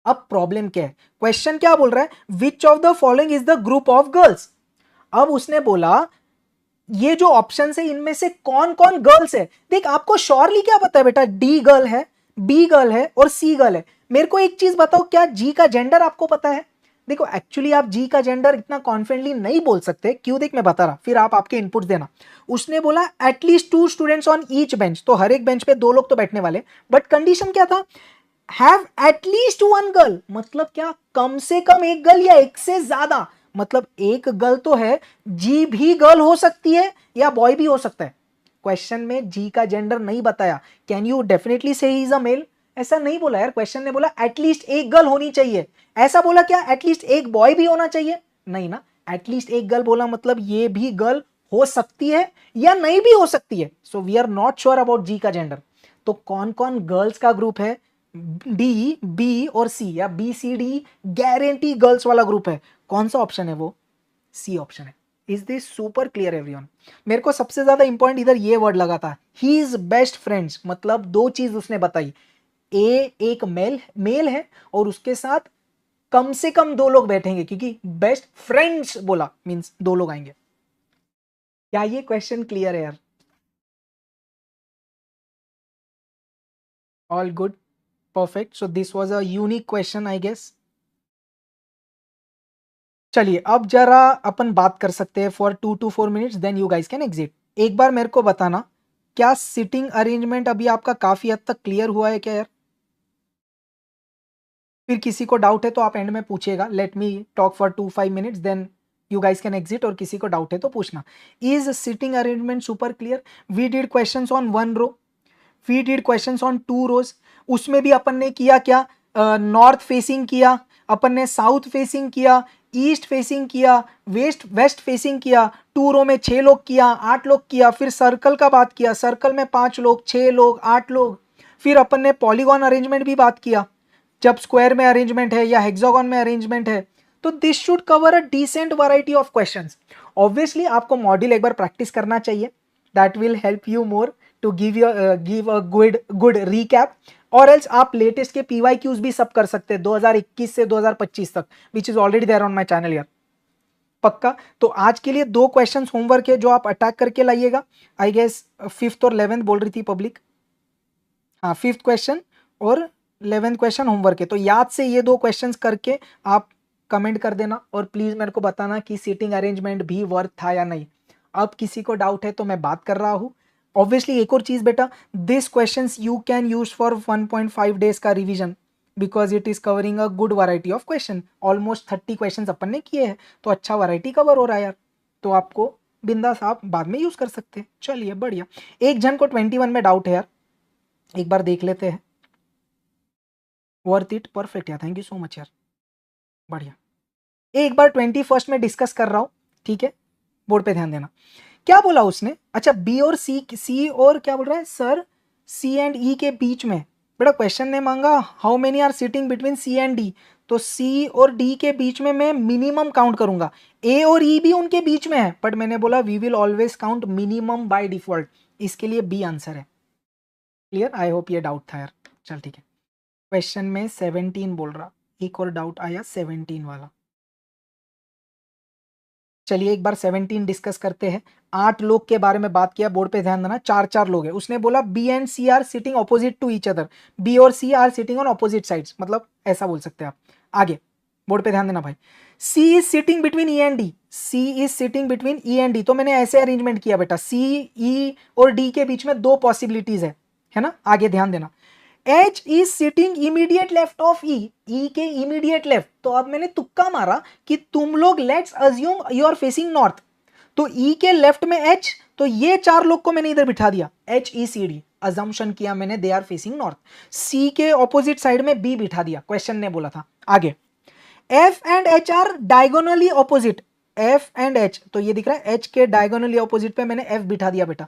अब प्रॉब्लम क्या है, क्वेश्चन क्या बोल रहा है, विच of the following is the group of girls. अब उसने बोला ये जो ऑप्शन है इनमें से कौन कौन गर्ल्स है। देख आपको श्योरली क्या पता है बेटा, डी गर्ल है, बी गर्ल है और सी गर्ल है। मेरे को एक चीज बताओ, क्या जी का जेंडर आपको पता है? देखो एक्चुअली आप जी का जेंडर इतना कॉन्फिडेंटली नहीं बोल सकते, क्यों, देख मैं बता रहा, फिर आप आपके इनपुट देना। उसने बोला at least 2 students on each bench, तो हर एक बेंच पे 2 लोग तो बैठने वाले, बट कंडीशन क्या था, हैव एटलीस्ट 1 गर्ल, मतलब क्या, कम से कम एक गर्ल या एक से ज्यादा, मतलब एक गर्ल तो है, जी भी गर्ल हो सकती है या बॉय भी हो सकता है। क्वेश्चन में जी का जेंडर नहीं बताया, कैन यू डेफिनेटली से ही इज अ मेल, ऐसा नहीं बोला यार। क्वेश्चन ने बोला एटलीस्ट एक गर्ल होनी चाहिए, ऐसा बोला क्या एटलीस्ट एक बॉय भी होना चाहिए? नहीं ना, एटलीस्ट एक गर्ल बोला मतलब ये भी गर्ल हो सकती है या नहीं भी हो सकती है। So we are not sure about G का जेंडर। तो कौन कौन गर्ल्स का ग्रुप है, डी, बी और सी, या B C D guarantee girls वाला ग्रुप है। कौन सा ऑप्शन है वो? सी ऑप्शन है। Is this super clear everyone? मेरे को सबसे ज्यादा इंपॉर्टेंट इधर ये वर्ड लगा था, ही इज बेस्ट फ्रेंड्स, मतलब 2 चीज उसने बताई, ए एक मेल है और उसके साथ कम से कम 2 लोग बैठेंगे, क्योंकि बेस्ट फ्रेंड्स बोला मींस 2 लोग आएंगे। क्या ये क्वेश्चन क्लियर है यार? All good, perfect. So this was a unique question I guess. चलिए अब जरा अपन बात कर सकते हैं for 2 to 4 minutes, then you guys can exit. एक बार मेरे को बताना, क्या सिटिंग अरेंजमेंट अभी आपका काफी हद तक क्लियर हुआ है क्या यार? फिर किसी को डाउट है तो आप एंड में पूछिएगा, let me talk for 2-5 minutes, then you guys can exit, और किसी को डाउट है तो पूछना। Is sitting arrangement super clear? We did questions on 1 row, we did questions on 2 rows. उसमें भी अपन ने किया क्या, नॉर्थ फेसिंग किया, अपन ने साउथ फेसिंग किया, ईस्ट फेसिंग किया, वेस्ट फेसिंग किया। 2 रो में 6 लोग किया, 8 लोग किया। फिर सर्कल का बात किया, सर्कल में 5 लोग, 6 लोग, 8 लोग। फिर अपन ने पॉलीगॉन अरेंजमेंट भी बात किया, जब स्क्वायर में अरेंजमेंट है या हेक्सागोन में अरेंजमेंट है। तो this should cover a decent variety of questions. Obviously आपको मॉड्यूल एक बार प्रैक्टिस करना चाहिए, that will help you more to give a good recap. और एल्स आप लेटेस्ट के PYQs भी सब कर सकते हैं 2021 से 2025 तक, which is already there on my channel यार, पक्का। तो आज के लिए 2 क्वेश्चंस होमवर्क है जो आप अटैक करके लाइएगा। आई गेस 5th और 11th बोल रही थी पब्लिक, हाँ 5th क्वेश्चन और 11th क्वेश्चन होमवर्क है, तो याद से ये 2 क्वेश्चंस करके आप कमेंट कर देना, और प्लीज मेरे को बताना कि सीटिंग अरेंजमेंट भी वर्थ था या नहीं। अब किसी को डाउट है तो मैं बात कर रहा हूँ। ऑब्वियसली एक और चीज बेटा, this questions you can use for 1.5 days का revision, because it is covering a good variety of question. Almost 30 question अपन ने किए हैं, तो अच्छा वैरायटी कवर हो रहा है यार, तो आपको बिंदास आप बाद में यूज कर सकते हैं। चलिए बढ़िया। एक जन को 21 में डाउट है यार, एक बार देख लेते हैं। वर्थ इट, परफेक्ट यार, थैंक यू सो मच यार, बढ़िया। एक बार 21st में डिस्कस कर रहा हूं, ठीक है, बोर्ड पे ध्यान देना। क्या बोला उसने, अच्छा बी और सी और क्या बोल रहा है सर, सी एंड ई के बीच में। बेटा क्वेश्चन ने मांगा how many are sitting between C and D, तो सी और डी के बीच में मैं मिनिमम काउंट करूंगा। ए और ई भी उनके बीच में है, बट मैंने बोला we will always count minimum by default, इसके लिए बी आंसर है। क्लियर, आई होप ये डाउट था यार। चल ठीक है, क्वेश्चन में 17 बोल रहा, एक और डाउट आया 17 वाला। चलिए एक बार 17 डिस्कस करते हैं। 8 लोग के बारे में बात किया, बोर्ड पे ध्यान देना, 4-4 लोग हैं। उसने बोला B and C are sitting opposite to each other, B और C are sitting on opposite sides, मतलब ऐसा बोल सकते हैं आप। आगे बोर्ड पे ध्यान देना भाई, C is sitting between E and D, C is sitting between E and D, तो मैंने ऐसे अरेंजमेंट किया बेटा, सी ई और डी के बीच में 2 पॉसिबिलिटीज है ना। आगे ध्यान देना, H is sitting immediate left of E, E के immediate left, तो अब मैंने तुक्का मारा कि तुम लोग let's assume you are facing north, तो E के लेफ्ट में H, तो ये चार लोग को मैंने इधर बिठा दिया, H E C D, assumption किया मैंने they are facing north, C के ऑपोजिट साइड में B बिठा दिया, क्वेश्चन ने बोला था। आगे F and H are diagonally opposite, F and H, तो ये दिख रहा है H के डायगोनली ऑपोजिट पे मैंने F बिठा दिया बेटा,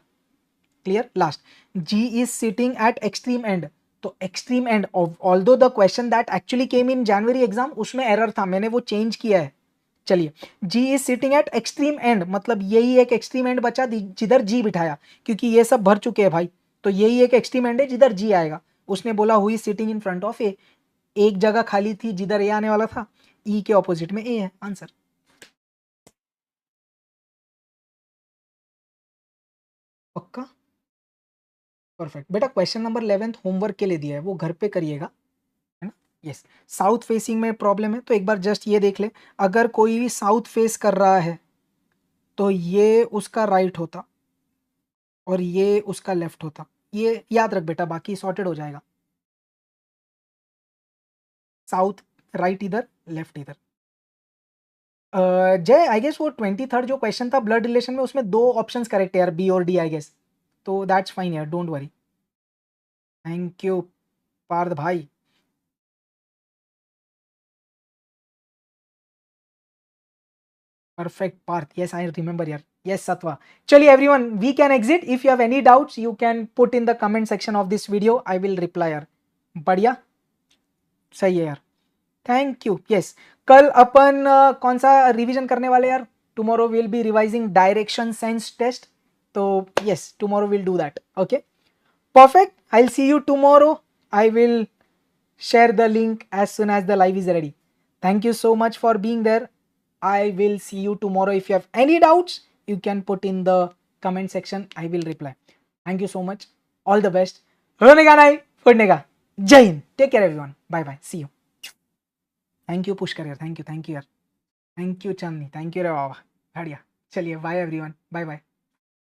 clear. Last G is sitting at extreme end, तो extreme end, although the question that actually came in January exam उसमें एरर था, मैंने वो चेंज किया है। चलिए G is sitting at extreme end, मतलब यही एक एक्सट्रीम एंड बचा जिधर G बिठाया, क्योंकि ये सब भर चुके हैं भाई, तो यही एक एक्सट्रीम एंड है जिधर G आएगा। उसने बोला हुई सिटिंग इन फ्रंट ऑफ ए, एक जगह खाली थी जिधर ए आने वाला था, E के ऑपोजिट में ए है आंसर। पक्का परफेक्ट बेटा। क्वेश्चन नंबर 11 होमवर्क के लिए दिया है, वो घर पे करिएगा, है ना। यस, साउथ फेसिंग में प्रॉब्लम है, तो एक बार जस्ट ये देख ले, अगर कोई भी साउथ फेस कर रहा है तो ये उसका राइट होता और ये उसका लेफ्ट होता, ये याद रख बेटा, बाकी सॉर्टेड हो जाएगा। साउथ राइट इधर, लेफ्ट इधर। जय आई गेस वो 23rd जो क्वेश्चन था ब्लड रिलेशन में, उसमें दो ऑप्शंस करेक्ट है यार, बी और डी आई गेस, तो दैट्स फाइन यार, don't worry. Thank you Parth भाई। Perfect Parth. Yes, I remember here. Yes, Satwa. Chali everyone, we can exit. If you have any doubts, you can put in the comment section of this video. I will reply यार. बढ़िया सही है यार, thank you. Yes, कल अपन कौन सा revision करने वाले यार? Tomorrow will be revising direction sense test, तो yes tomorrow will do that. Okay perfect, I'll see you tomorrow. I will share the link as soon as the live is ready. Thank you so much for being there. I will see you tomorrow. If you have any doubts, you can put in the comment section. I will reply. Thank you so much. All the best. रोने का नहीं, फोड़ने का। जय Hind. Take care everyone. Bye bye. See you. Thank you Pushkar यार, thank you यार, thank you Chandni, thank you रे बाबा, बढ़िया। चलिए बाय एवरीवन, बाय बाय।